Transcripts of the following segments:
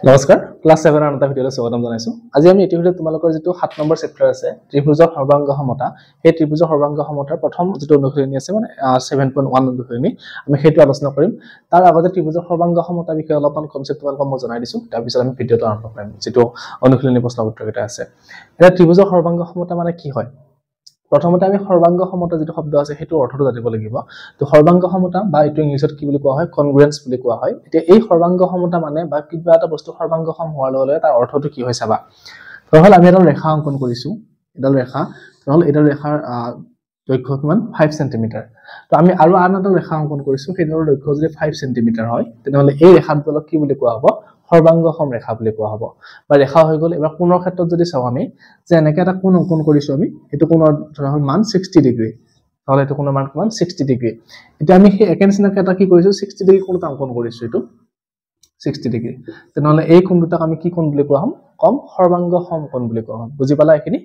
নমস্কাৰ ক্লাস 7 আনটা ভিডিওলৈ স্বাগতম জনাইছো আজি আমি এটি ভিডিও তোমালোকৰ যেটো 7 নম্বৰ চেপ্টাৰ আছে ত্ৰিভুজৰ সৰ্বাংগ সমতা এই ত্ৰিভুজৰ সৰ্বাংগ সমতাৰ প্ৰথম যেটো অনুশীলনী আছে মানে 7.1 অনুশীলনী আমি হেতু আলোচনা কৰিম তাৰ আগতে ত্ৰিভুজৰ সৰ্বাংগ সমতা বিষয়ে অলপমান কনসেপ্ট তোমালোকক মই জনাই দিছো তাৰ পিছত আমি ভিডিওটো আৰম্ভ কৰিম যেটো অনুশীলনী প্ৰশ্ন উত্তৰ কেইটা আছে এটা ত্ৰিভুজৰ সৰ্বাংগ সমতা মানে কি হয় প্ৰথমতে আমি সৰ্বাংগ সমতা যেটো শব্দ আছে হেতু অৰ্থটো জানিব লাগিব তো সৰ্বাংগ সমতা বা এটো ইংলিছত কি বুলি কোৱা হয় কনগ্ৰুয়েন্স বুলি কোৱা হয় এতিয়া এই সৰ্বাংগ সমতা মানে বা কিবা এটা বস্তু সৰ্বাংগ সম হোৱাৰ লগে তাৰ অৰ্থটো কি হয় চাবা নহল আমি এটা ৰেখা অঙ্কন কৰিছো এডাল ৰেখা নহল এডাল ৰেখাৰ দৈৰ্ঘ্য কিমান 5 সেমি তো আমি আৰু আন এটা ৰেখা অঙ্কন কৰিছো সেইডালৰ দৈৰ্ঘ্য যদি 5 সেমি হয় তেনেহলে এই ৰেখাটোক কি বুলি কোৱা হ'ব সৰ্বাংগ সম ৰেখা বুলি কোৱা হ'ব বা ৰেখা হৈ গল এবাৰ কোণৰ ক্ষেত্ৰত যদি চাও আমি যে এনেকৈ এটা কোণ অঙ্কন কৰিছো আমি এটো কোণৰ ধৰক মান 60 ডিগ্ৰী তাহলে এটো কোণৰ মান কিমান 60 ডিগ্ৰী এতিয়া আমি সেই একেনচিনাকে এটা কি কৰিছো 60 ডিগ্ৰী কোণটা অঙ্কন কৰিছো এটো 60 ডিগ্ৰী তেনেহলে এই কোণ দুটাক আমি কি কোণ বুলি কোৱা হম কম সৰ্বাংগ সম কোণ বুলি কোৱা হম বুজি পালা এখিনি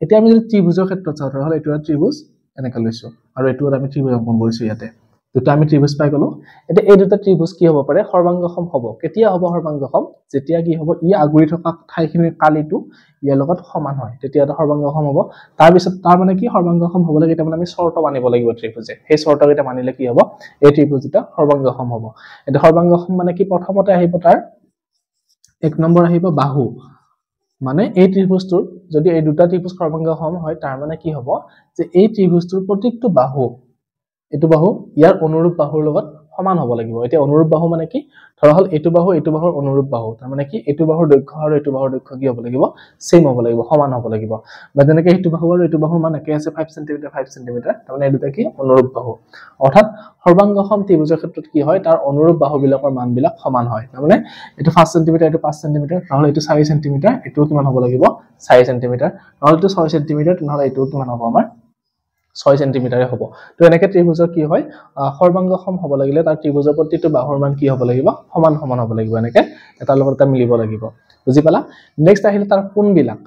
এতিয়া আমি যদি ত্ৰিভুজৰ ক্ষেত্ৰত চাও তাহলে এটো ত্ৰিভুজ এনেকা লৈছো আৰু এটো আমি ত্ৰিভুজ অঙ্কন কৰিছো ইয়াতে দুটা আমি ত্ৰিভুজ পাই গলো এতিয়া এই দুটা ত্ৰিভুজ কি হ'ব পাৰে সৰ্বাংগ সম হ'ব কেতিয়া হ'ব সৰ্বাংগ সম যেতিয়া কি হ'ব ই আগুৰি থকা ঠাইখিনিৰ কালিটো ইয়াৰ লগত সমান হয় তেতিয়া এটা সৰ্বাংগ সম হ'ব তাৰ পিছত তাৰ মানে কি সৰ্বাংগ সম হ'ব লাগে এটা মানে আমি শৰ্ত মানিব লাগিব ত্ৰিভুজে সেই শৰ্তকেইটা মানিলে কি হ'ব এই ত্ৰিভুজটা সৰ্বাংগ সম হ'ব এটা সৰ্বাংগ সম মানে কি প্ৰথমতে আহিব তাৰ এক নম্বৰ আহিব বাহু মানে এই ত্ৰিভুজটোৰ যদি এই দুটা ত্ৰিভুজ সৰ্বাংগ সম হয় তাৰ মানে কি হ'ব যে এই ত্ৰিভুজটোৰ প্ৰত্যেকটো বাহু এটো বাহু ইয়াৰ অনুৰূপ বাহুৰ লগত সমান হ'ব লাগিব এতিয়া অনুৰূপ বাহু মানে কি ধৰা হল এটো বাহুৰ অনুৰূপ বাহু তাৰ মানে কি এটো বাহুৰ দৈৰ্ঘ্য আৰু এটো বাহুৰ দৈৰ্ঘ্য কি হ'ব লাগিব সেম হ'ব লাগিব সমান হ'ব লাগিব বা যেনেকৈ এটো বাহু আৰু এটো বাহুৰ মান একে আছে 5 সেমি তাৰ মানে এই দুটা কি অনুৰূপ বাহু অৰ্থাৎ সৰ্বাংগ সম ত্ৰিভুজৰ ক্ষেত্ৰত কি হয় তাৰ অনুৰূপ বাহু বিলাকৰ মান বিলাক সমান হয় তাৰ মানে এটো 5 সেমি এটো 5 সেমি নহলে এটো 4 সেমি এটো কিমান হ'ব লাগিব 4 সেমি নহলে এটো 6 সেমি নহলে এটো কিমান হ'ব আমাৰ 6 সেমি হ'ব তো এনেকৈ ত্ৰিভুজৰ কি হয় সৰ্বাংগ সম হ'ব লাগিলে তাৰ ত্ৰিভুজৰ প্ৰতিটো বাহুৰ মান কি হ'ব লাগিব সমান সমান হ'ব লাগিব এনেকৈ এটাৰ লগত এটা মিলিব লাগিব বুজি পালা নেক্সট আহিলে তাৰ কোণ বিলাক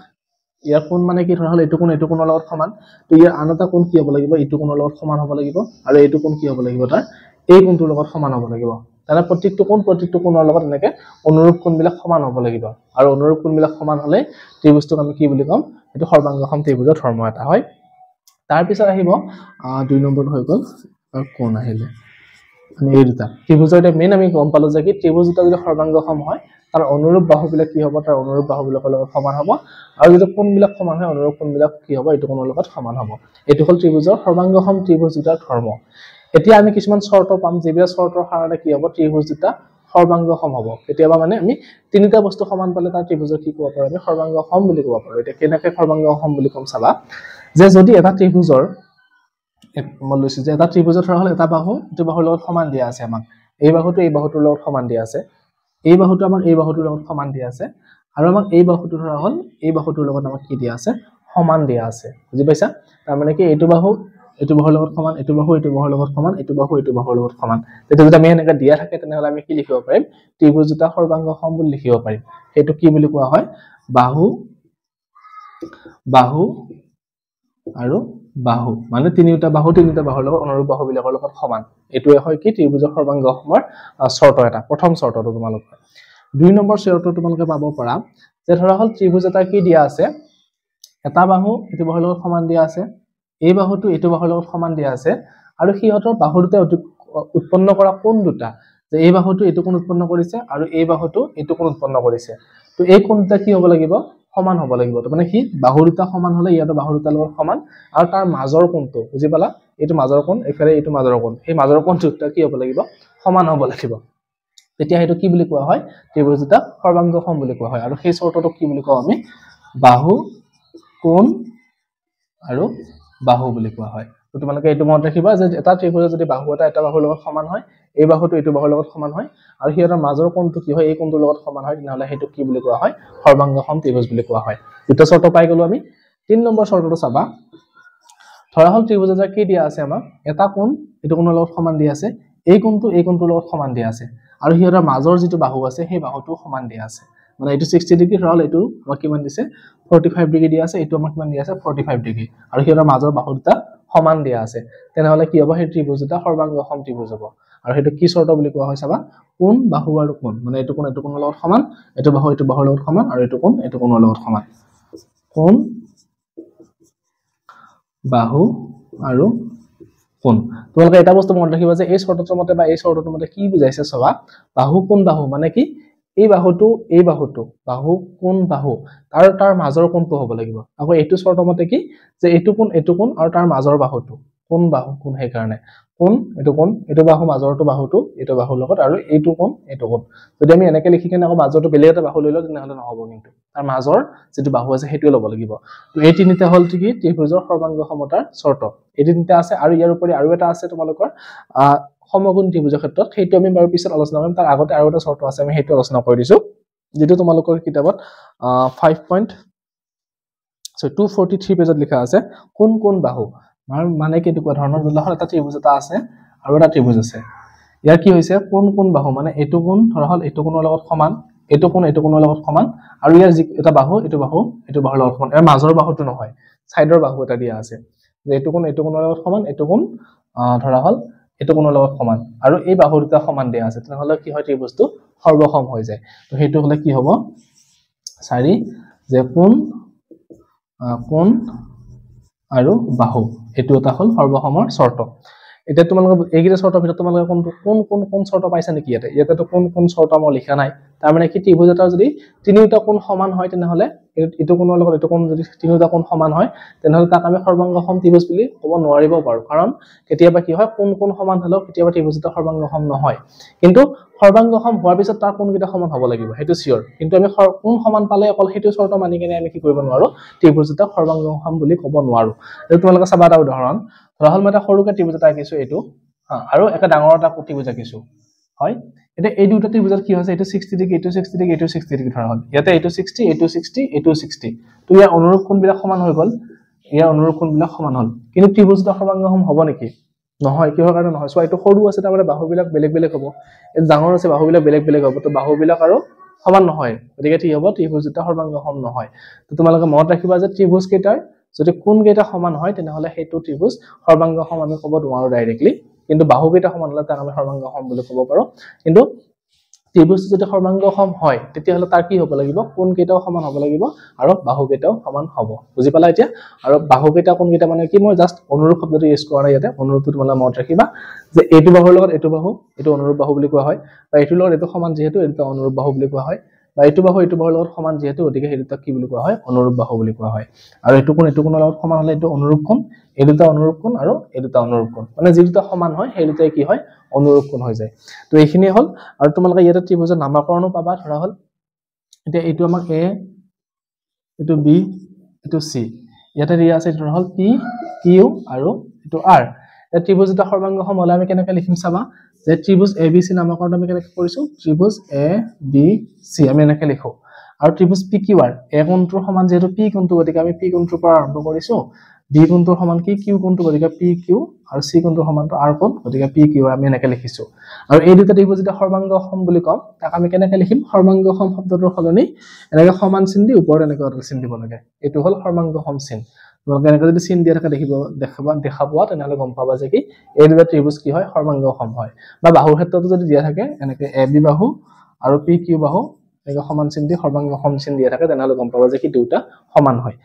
ইয়াৰ কোণ মানে কি ধৰা হল এটো কোণৰ লগত সমান তো ইয়াৰ আন এটা কোণ কি হ'ব লাগিব এটো কোণৰ লগত সমান হ'ব লাগিব আৰু এটো কোণ কি হ'ব লাগিব তাৰ এই কোণটোৰ লগত সমান হ'ব লাগিব তাৰে প্ৰত্যেকটো কোণৰ লগত এনেকৈ অনুৰূপ কোণবিলাক সমান হ'ব লাগিব আৰু অনুৰূপ কোণবিলাক সমান হলে ত্ৰিভুজটোক আমি কি বুলি ক'ম এটো সৰ্বাংগ সম ত্ৰিভুজৰ ধৰ্ম এটা হয় তাৰ পিছত আহিব 2 নম্বৰ হৈ গল আৰু কোণ আহিলে আমি এই দুটা ত্ৰিভুজৰ মেইন আমি গম পালো যে কি ত্ৰিভুজ দুটা যদি সৰ্বাংগ সম হয় তাৰ অনুৰূপ বাহুবিলাক কি হ'ব তাৰ অনুৰূপ বাহুবিলাকৰ লগত সমান হ'ব আৰু যদি কোণবিলাক সমান হয় অনুৰূপ কোণবিলাক কি হ'ব এটো কোণৰ লগত সমান হ'ব এটো হল ত্ৰিভুজৰ সৰ্বাংগ সম ত্ৰিভুজ দুটাৰ ধৰ্ম এতিয়া আমি কিছুমান শৰ্ত পাম যেবিলা শৰ্তৰ কাৰণে কি হ'ব ত্ৰিভুজ দুটা সৰ্বাংগ সম হ'ব কেতিয়াবা মানে আমি তিনিটা বস্তু সমান পালে তাৰ ত্ৰিভুজৰ কি ক'ব পাৰো আমি সৰ্বাংগ সম বুলি ক'ব পাৰো এতিয়া কেনেকৈ সৰ্বাংগ সম বুলি কম চাবা যে যদি এটা ত্ৰিভুজৰ মই লৈছো যে এটা ত্ৰিভুজৰ ধৰা হল এটা বাহু এটো বাহুৰ লগত সমান দিয়া আছে আমাক এই বাহুটোৰ লগত সমান দিয়া আছে এই বাহুটো আমাক এই বাহুটোৰ লগত সমান দিয়া আছে আৰু আমাক এই বাহুটো ধৰা হল এই বাহুটোৰ লগত আমাক কি দিয়া আছে সমান দিয়া আছে বুজি পাইছা তাৰ মানে কি এইটো বাহু এটো বাহুৰ লগত সমান এটো বাহুৰ লগত সমান এটো বাহুৰ লগত সমান তেতিয়া যদি আমি এনেকৈ দিয়া থাকে তেনেহলে আমি কি লিখিব পাৰিম ত্ৰিভুজ দুটা সৰ্বাংগ সম বুলি লিখিব পাৰিম সেইটো কি বুলি কোৱা হয় বাহু আৰু বাহু মানে তিনিটা বাহুৰ লগত অনুৰূপ বাহু বিলাকৰ লগত সমান এটোৱে হয় কি ত্ৰিভুজৰ সৰ্বাংগ সমৰ শৰ্ত এটা প্ৰথম শৰ্তটো তোমালোকৰ 2 নম্বৰ শৰ্তটো তোমালোকে পাব পাৰা যে ধৰা হল ত্ৰিভুজ এটা কি দিয়া আছে এটা বাহু এটো বাহুৰ লগত সমান দিয়া আছে এই বাহুটো এটো বাহুৰ লগত সমান দিয়া আছে আৰু সিহঁতৰ বাহু দুটা উৎপন্ন কৰা কোণ দুটা যে এই বাহুটো এটো কোণ উৎপন্ন কৰিছে আৰু এই বাহুটো এটো কোণ উৎপন্ন কৰিছে তো এই কোণটা কি হ'ব লাগিব সমান হ'ব লাগিব তো মানে কি বাহু দুটা সমান হলে ইয়াটো বাহু দুটাৰ লগত সমান আৰু তাৰ মাজৰ কোণটো বুজি পালা এইটো মাজৰ কোণ এফালে এইটো মাজৰ কোণ এই মাজৰ কোণটো কি হ'ব লাগিব সমান হ'ব লাগিব তেতিয়া হেতু কি বুলি কোৱা হয় ত্ৰিভুজ দুটা সৰ্বাংগ সম বুলি কোৱা হয় আৰু সেই শৰ্তটো কি বুলি কওঁ আমি বাহু কোণ আৰু বাহু বুলি কোৱা হয় তো তোমালোকে এইটো মনত ৰাখিবা যে এটা ত্ৰিভুজৰ যদি বাহু এটা বাহুৰ লগত সমান হয় এই বাহুটো এইটো বাহুৰ লগত সমান হয় আৰু হিয়ৰ মাজৰ কোণটো কি হয় এই কোণটোৰ লগত সমান হয় তেনেহলে হেতু কি বুলি কোৱা হয় সৰ্বাংগ সম ত্ৰিভুজ বুলি কোৱা হয় দুটা শৰ্ত পাই গলো আমি 3 নম্বৰ শৰ্তটো চাবা ধৰা হল ত্ৰিভুজ এটা কি দিয়া আছে আমাক এটা কোণ এটো কোণৰ লগত সমান দিয়া আছে এই কোণটোৰ লগত সমান দিয়া আছে আৰু হিয়ৰ মাজৰ যেটো বাহু আছে সেই বাহুটো সমান দিয়া আছে মানে এইটো 60 ডিগ্ৰী ধৰল এইটো আমাক কিমান দিছে 45 ডিগ্ৰী দিয়া আছে এইটো আমাক কিমান দিয়া আছে 45 ডিগ্ৰী আৰু হিয়ৰ মাজৰ বাহু দুটা সমান দিয়া আছে তেনেহলে কি হ'ব সেই ত্ৰিভুজ দুটা সৰ্বাংগসম ত্ৰিভুজ হ'ব আৰু হেতু কি শৰ্ত বুলি কোৱা হয় চাবা কোণ বাহু আৰু কোণ মানে এইটো কোণৰ লগত সমান এইটো বাহুৰ লগত সমান আৰু এইটো কোণৰ লগত সমান কোণ বাহু আৰু কোণ তোমালোকে এটা বস্তু মনত ৰাখিবা যে এই শৰ্তটোৰ মতে বা এই শৰ্তটোৰ মতে কি বুজাইছে চাবা বাহু কোণ বাহু মানে কি এই বাহুটো বাহু কোণ বাহু তাৰ মাজৰ কোণটো হ'ব লাগিব আকৌ এইটো শৰ্তৰ মতে কি যে এইটো কোণ আৰু তাৰ মাজৰ বাহুটো কোণ বাহু কোণ সেই কাৰণে কোণ এইটো বাহু মাজৰটো বাহুটো এইটো বাহুৰ লগত আৰু এইটো কোণ যদি আমি এনেকৈ লিখি কেনে আকৌ মাজৰটো বেলেগ এটা বাহু লৈ লওঁ তেনেহলে নহ'ব কিন্তু তাৰ মাজৰ যেটো বাহু আছে হেতুৱে ল'ব লাগিব তো এই তিনিটা হল কি ত্ৰিভুজৰ সৰ্বাংগ সমতাৰ শৰ্ত এই তিনিটা আছে আৰু ইয়াৰ উপৰি আৰু এটা আছে তোমালোকৰ সমকোণ ত্ৰিভুজৰ ক্ষেত্ৰত হেতু আমি বাৰু পিছত আলোচনা কৰিম তাৰ আগতে আৰু এটা শৰ্ত আছে আমি হেতু আলোচনা কৰি দিছো যেটো তোমালোকৰ কিতাপত 243 পেজত লিখা আছে কোন বাহু মানে কেনেকুৱা ধৰণৰ ধৰক এটা ত্ৰিভুজ এটা আছে আৰু এটা ত্ৰিভুজ আছে ইয়াৰ কি হৈছে কোন বাহু মানে এইটো কোণ ধৰা হল এইটো কোণৰ লগত সমান এইটো কোণৰ লগত সমান আৰু ইয়াৰ এটা বাহু এইটো বাহুৰ লগত সমান ইয়াৰ মাজৰ বাহুটো নহয় সাইডৰ বাহু এটা দিয়া আছে যে এইটো কোণৰ লগত সমান এইটো কোণ ধৰা হল এইটো কোণৰ লগত সমান আৰু এই বাহু দুটা সমান দিয়া আছে তেনেহলে কি হয় ত্ৰিভুজটো সৰ্বসম হৈ যায় তো হেতু হলে কি হ'ব 4 যে কোণ আৰু বাহু এটো এটা হল সৰ্বসমৰ শৰ্ত এটা তোমালোকে এইগিটা শৰ্তৰ ভিতৰত তোমালোকে কোন শৰ্ত পাইছা নেকি ইয়াতে কোন শৰ্ত মই লিখা নাই তাৰ মানে কি ত্ৰিভুজ এটা যদি তিনিটা কোণ সমান হয় তেনেহলে এইটো কোণৰ লগত এইটো কোণ যদি তিনিটা কোণ সমান হয় তেনেহলে তাক আমি সৰ্বাংগসম ত্ৰিভুজ বুলি ক'ব নোৱাৰিব পাৰো কাৰণ কেতিয়াবা কি হয় কোণ সমান হলেও কেতিয়াবা ত্ৰিভুজ এটা সৰ্বাংগসম নহয় কিন্তু সৰ্বাংগসম হোৱাৰ পিছত তাৰ কোণকেইটা সমান হ'ব লাগিব হেতু সিওৰ কিন্তু আমি কোণ সমান পালে অকল হেতু শৰ্ত মানি কেনে আমি কি কৰিব নোৱাৰো ত্ৰিভুজ এটা সৰ্বাংগসম বুলি ক'ব নোৱাৰো এই তোমালোকে চাবা এটা উদাহৰণ ধৰা হল মই এটা সৰুকে ত্ৰিভুজ এটা আঁকিছো এইটো আৰু এটা ডাঙৰ এটা ত্ৰিভুজ আঁকিছো হয় এটা এই দুটা ত্ৰিভুজৰ কি হৈছে এইটো 60 ডিগ্ৰী এইটো 60 ডিগ্ৰী এইটো 60 ডিগ্ৰী ধৰা হল ইয়াতে এইটো 60 এইটো 60 এইটো 60 তো ইয়াৰ অনুৰূপ কোণবিলাক সমান হৈ গল ইয়াৰ অনুৰূপ কোণবিলাক সমান হল কিন্তু ত্ৰিভুজ এটা সৰ্বাংগসম হ'ব নেকি নহয় কিহৰ কাৰণে নহয় সো এইটো সৰু আছে তাৰমানে বাহুবিলাক বেলেগ হ'ব এই ডাঙৰ আছে বাহুবিলাক বেলেগ হ'ব তো বাহুবিলাক আৰু সমান নহয় গতিকে কি হ'ব ত্ৰিভুজ এটা সৰ্বাংগসম নহয় তো তোমালোকে মনত ৰাখিবা যে ত্ৰিভুজ কেইটাৰ যদি কোণ কেইটা সমান হয় তেনেহলে হেতু ত্ৰিভুজ সৰ্বাংগসম আমি ক'ব নোৱাৰো ডাইৰেক্টলি কিন্তু বাহু কেইটা সমান হলে তাক আমি সৰ্বাংগসম বুলি ক'ব পাৰো কিন্তু ত্ৰিভুজ যদি সৰ্বাংগসম হয় তেতিয়াহলে তাৰ কি হ'ব লাগিব কোণ কেইটাও সমান হ'ব লাগিব আৰু বাহু কেইটাও সমান হ'ব বুজি পালা এতিয়া আৰু বাহু কেইটা কোণ কেইটা মানে কি মই জাস্ট অনুৰূপ শব্দটো ইউজ কৰা নাই ইয়াতে অনুৰূপটো তোমালোকে মনত ৰাখিবা যে এইটো বাহুৰ লগত এইটো বাহু এইটো অনুৰূপ বাহু বুলি কোৱা হয় বা এইটো লগত এইটো সমান যেহেতু এইটো অনুৰূপ বাহু বুলি কোৱা হয় বা এইটো বাহুৰ লগত সমান যেহেতু গতিকে সেইটো কি বুলি কোৱা হয় অনুৰূপ বাহু বুলি কোৱা হয় আৰু এইটো কোণৰ লগত সমান হলে এইটো অনুৰূপ কোণ এই দুটা অনুৰূপ কোণ আৰু এই দুটা অনুৰূপ কোণ মানে যি দুটা সমান হয় সেই দুটাই কি হয় অনুৰূপ কোণ হৈ যায় তো এইখিনি হল আৰু তোমালোকে ইয়াতে ত্ৰিভুজৰ নামকৰণো পাবা ধৰা হল এতিয়া এইটো আমাক এ এইটো বি এইটো সি ইয়াতে দিয়া আছে ধৰা হল পি কিউ আৰু এইটো আৰ এই ত্ৰিভুজ এটা সৰ্বাংগসম হলে আমি কেনেকৈ লিখিম চাবা যে ত্ৰিভুজ এ বি সি নামকৰণ আমি কেনেকৈ কৰিছো ত্ৰিভুজ এ বি সি আমি এনেকৈ লিখো আৰু ত্ৰিভুজ পি কিউ আৰ এ কোণটোৰ সমান যেহেতু পি কোণটো গতিকে আমি পি কোণটোৰ পৰা আৰম্ভ কৰিছো বি কোণটোৰ সমান কি কিউ কোণটো গতিকে পি কিউ আৰু সি কোণটোৰ সমানটো আৰ কোণ গতিকে পি কিউ আমি এনেকৈ লিখিছো আৰু এই দুটা ত্ৰিভুজ যেতিয়া সৰ্বাংগসম বুলি কম তাক আমি কেনেকৈ লিখিম সৰ্বাংগসম শব্দটোৰ সলনি এনেকৈ সমান চিন দি ওপৰত এনেকৈ এটা চিন দিব লাগে এইটো হল সৰ্বাংগসম চিন তোমালোকে এনেকৈ যদি চিন দিয়া থাকে দেখা পোৱা তেনেহলে গম পাবা যে কি এই দুটা ত্ৰিভুজ কি হয় সৰ্বাংগসম হয় বা বাহুৰ ক্ষেত্ৰতো যদি দিয়া থাকে এনেকৈ এ বি বাহু আৰু পি কিউ বাহু এনেকৈ সমান চিন দি সৰ্বাংগসম চিন দিয়া থাকে তেনেহলে গম পাবা যে কি দুটা সমান হয়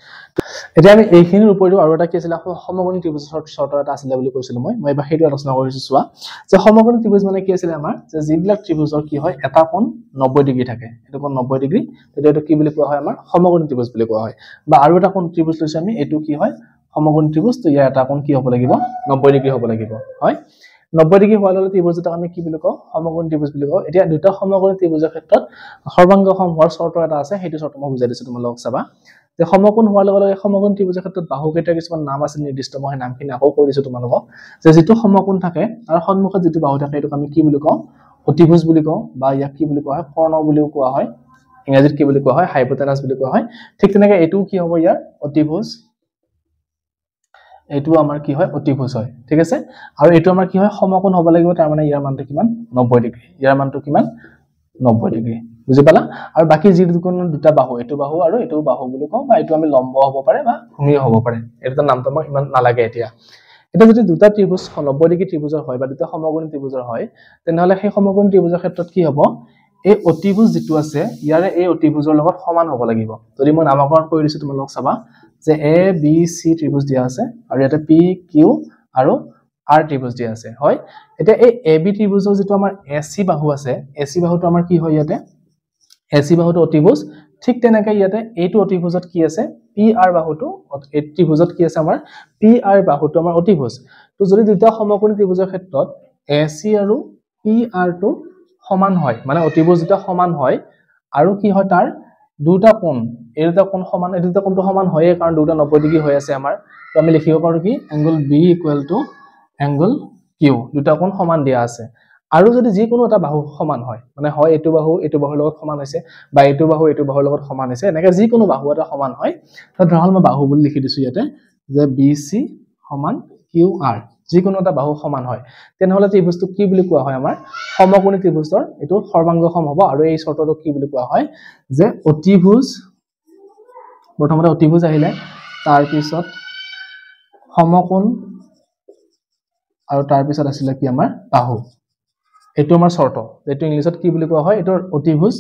এতিয়া আমি এইখিনিৰ উপৰিও আৰু এটা কি আছিল সমকোণী ত্ৰিভুজৰ শৰ্ত এটা আছিল বুলি কৈছিলো মই এবাৰ সেইটো আলোচনা কৰিছো চোৱা যে সমকোণী ত্ৰিভুজ মানে কি আছিল আমাৰ যে যিবিলাক ত্ৰিভুজৰ কি হয় এটা কোণ 90 ডিগ্ৰী থাকে এইটো কোণ 90 ডিগ্ৰী তেতিয়া এইটো কি বুলি কোৱা হয় আমাৰ সমকোণী ত্ৰিভুজ বুলি কোৱা হয় বা আৰু এটা কোণ ত্ৰিভুজ লৈছো আমি এইটো কি হয় সমকোণী ত্ৰিভুজ তো ইয়াৰ এটা কোণ কি হ'ব লাগিব 90 ডিগ্ৰী হ'ব লাগিব হয় 90 ডিগ্ৰী হোৱাৰ লগে ত্ৰিভুজ এটা আমি কি বুলি কওঁ সমকোণী ত্ৰিভুজ বুলি কওঁ এতিয়া দুটা সমকোণী ত্ৰিভুজৰ ক্ষেত্ৰত সৰ্বাংগসম হোৱাৰ শৰ্ত এটা আছে সেইটো শৰ্ত মই বুজাই দিছো তোমালোকক চাবা যে সমকোণ হোৱাৰ লগে লগে সমকোণ ত্ৰিভুজৰ ক্ষেত্ৰত বাহু কেইটাৰ কিছুমান নাম আছে নিৰ্দিষ্ট মই নামখিনি আকৌ কৈ দিছো তোমালোকক যে যিটো সমকোণ থাকে তাৰ সন্মুখত যিটো বাহু থাকে এইটোক আমি কি বুলি কওঁ অতিভুজ বুলি কওঁ বা ইয়াক কি বুলি কোৱা হয় কৰ্ণ বুলিও কোৱা হয় ইংৰাজীত কি বুলি কোৱা হয় হাইপোটেনাছ বুলি কোৱা হয় ঠিক তেনেকৈ এইটো কি হ'ব ইয়াৰ অতিভুজ এইটো আমাৰ কি হয় অতিভুজ হয় ঠিক আছে আৰু এইটো আমাৰ কি হয় সমকোণ হ'ব লাগিব তাৰ মানে ইয়াৰ মানটো কিমান 90 ডিগ্ৰী ইয়াৰ মানটো কিমান 90 ডিগ্ৰী বুজি পালা আৰু বাকি যি দুটা বাহু এটো বাহু আৰু এটো বাহু বুলি কওঁ বা এটো আমি লম্ব হ'ব পাৰে বা ভূমি হ'ব পাৰে এটা নামটো মই ইমান নালাগে এতিয়া এটা যদি দুটা ত্ৰিভুজ 90 ডিগ্ৰী ত্ৰিভুজৰ হয় বা দুটা সমকোণী ত্ৰিভুজৰ হয় তেনেহলে সেই সমকোণী ত্ৰিভুজৰ ক্ষেত্ৰত কি হ'ব এই অতিভুজ যেটো আছে ইয়াৰে এই অতিভুজৰ লগত সমান হ'ব লাগিব যদি মই নামকৰণ কৰি দিছো তোমালোক চাবা যে এ বি সি ত্ৰিভুজ দিয়া আছে আৰু ইয়াতে পি কিউ আৰু আৰ ত্ৰিভুজ দিয়া আছে হয় এতিয়া এই এ বি ত্ৰিভুজৰ যেটো আমাৰ এসি বাহু আছে এসি বাহুটো আমাৰ কি হয় ইয়াতে এসি বাহুটো অতিভুজ ঠিক তেনেকৈ ইয়াতে এইটো অতিভুজত কি আছে পি আৰ বাহুটো এই ত্ৰিভুজত কি আছে আমাৰ পি আৰ বাহুটো আমাৰ অতিভুজ তো যদি দুটা সমকোণী ত্ৰিভুজৰ ক্ষেত্ৰত এসি আৰু পি আৰ টো সমান হয় মানে অতিভুজ দুটা সমান হয় আৰু কি হয় তাৰ দুটা কোণ এই দুটা কোণ সমান এই দুটা কোণটো সমান হয় কাৰণ দুটা 90 ডিগ্ৰী হৈ আছে আমাৰ তো আমি লিখিব পাৰো কি angle B equal to angle Q দুটা কোণ সমান দিয়া আছে আৰু যদি যি কোনো এটা বাহু সমান হয় মানে হয় এটো বাহু লগত সমান হৈছে বা এটো বাহু লগত সমান হৈছে এনেকৈ যি কোনো বাহু এটা সমান হয় তো ধৰা হল মই বাহু বুলি লিখি দিছো ইয়াতে যে BC সমান QR যি কোনো এটা বাহু সমান হয় তেনেহলে ত্ৰিভুজটো কি বুলি কোৱা হয় আমাৰ সমকোণী ত্ৰিভুজৰ এটো সৰ্বাংগসম হ'ব আৰু এই চৰ্তটো কি বুলি কোৱা হয় যে অতিভুজ প্ৰথমতে অতিভুজ আহিলে তাৰ পিছত সমকোণ আৰু তাৰ পিছত আছিল কি আমাৰ বাহু এটো আমাৰ চৰ্ত যেটো ইংলিছত কি বুলি কোৱা হয় এটো অতিভুজ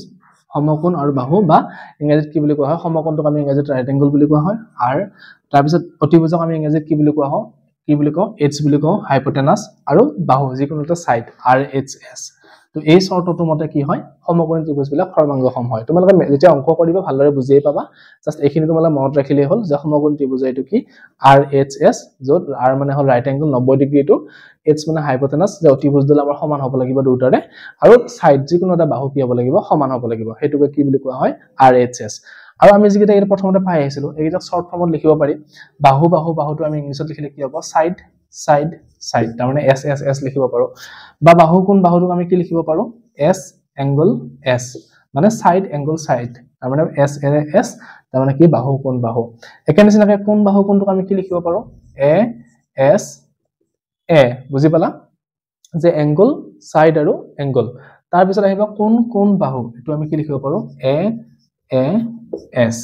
সমকোণ আৰু বাহু বা ইংৰাজীত কি বুলি কোৱা হয় সমকোণটোক আমি ইংৰাজীত ৰাইট এংগল বুলি কোৱা হয় আৰু তাৰ পিছত অতিভুজক আমি ইংৰাজীত কি বুলি কোৱা হয় এইচ বুলি কওঁ হাইপোটেনাস আৰু বাহু যিকোনো এটা সাইড RHS তো এই চৰ্তটো মতে কি হয় সমকোণী ত্ৰিভুজ বিলাক সৰ্বাংগসম হয় তোমালোকে যেতিয়া অংক কৰিবা ভালদৰে বুজিয়ে পাবা জাস্ট এইখিনি তোমালোকে মনত ৰাখিলে হ'ল যে সমকোণী ত্ৰিভুজ এটো কি RHS য'ত R মানে হ'ল ৰাইট এংগল 90 ডিগ্ৰী এটো H মানে হাইপোটেনাস যে অতিভুজ দুটা আমাৰ সমান হ'ব লাগিব দুটাৰে আৰু সাইড যিকোনো এটা বাহু কি হ'ব লাগিব সমান হ'ব লাগিব হেতুকে কি বুলি কোৱা হয় RHS আৰু আমি যেটা এটা প্ৰথমতে পাই আহিছিলো এইটা শৰ্ট ফৰ্মত লিখিব পাৰি বাহুটো আমি ইংলিছত লিখিলে কি হ'ব সাইড তাৰ মানে S লিখিব পাৰো বা বাহুটোক আমি কি লিখিব পাৰো S এংগল S মানে সাইড এংগল সাইড তাৰ মানে S তাৰ মানে কি বাহু একেনিচিনাকৈ কোন বাহুটোক আমি কি লিখিব পাৰো AS বুজি পালা যে এংগল সাইড আৰু এংগল তাৰ পিছত আহিব কোন বাহু এটো আমি কি লিখিব পাৰো AS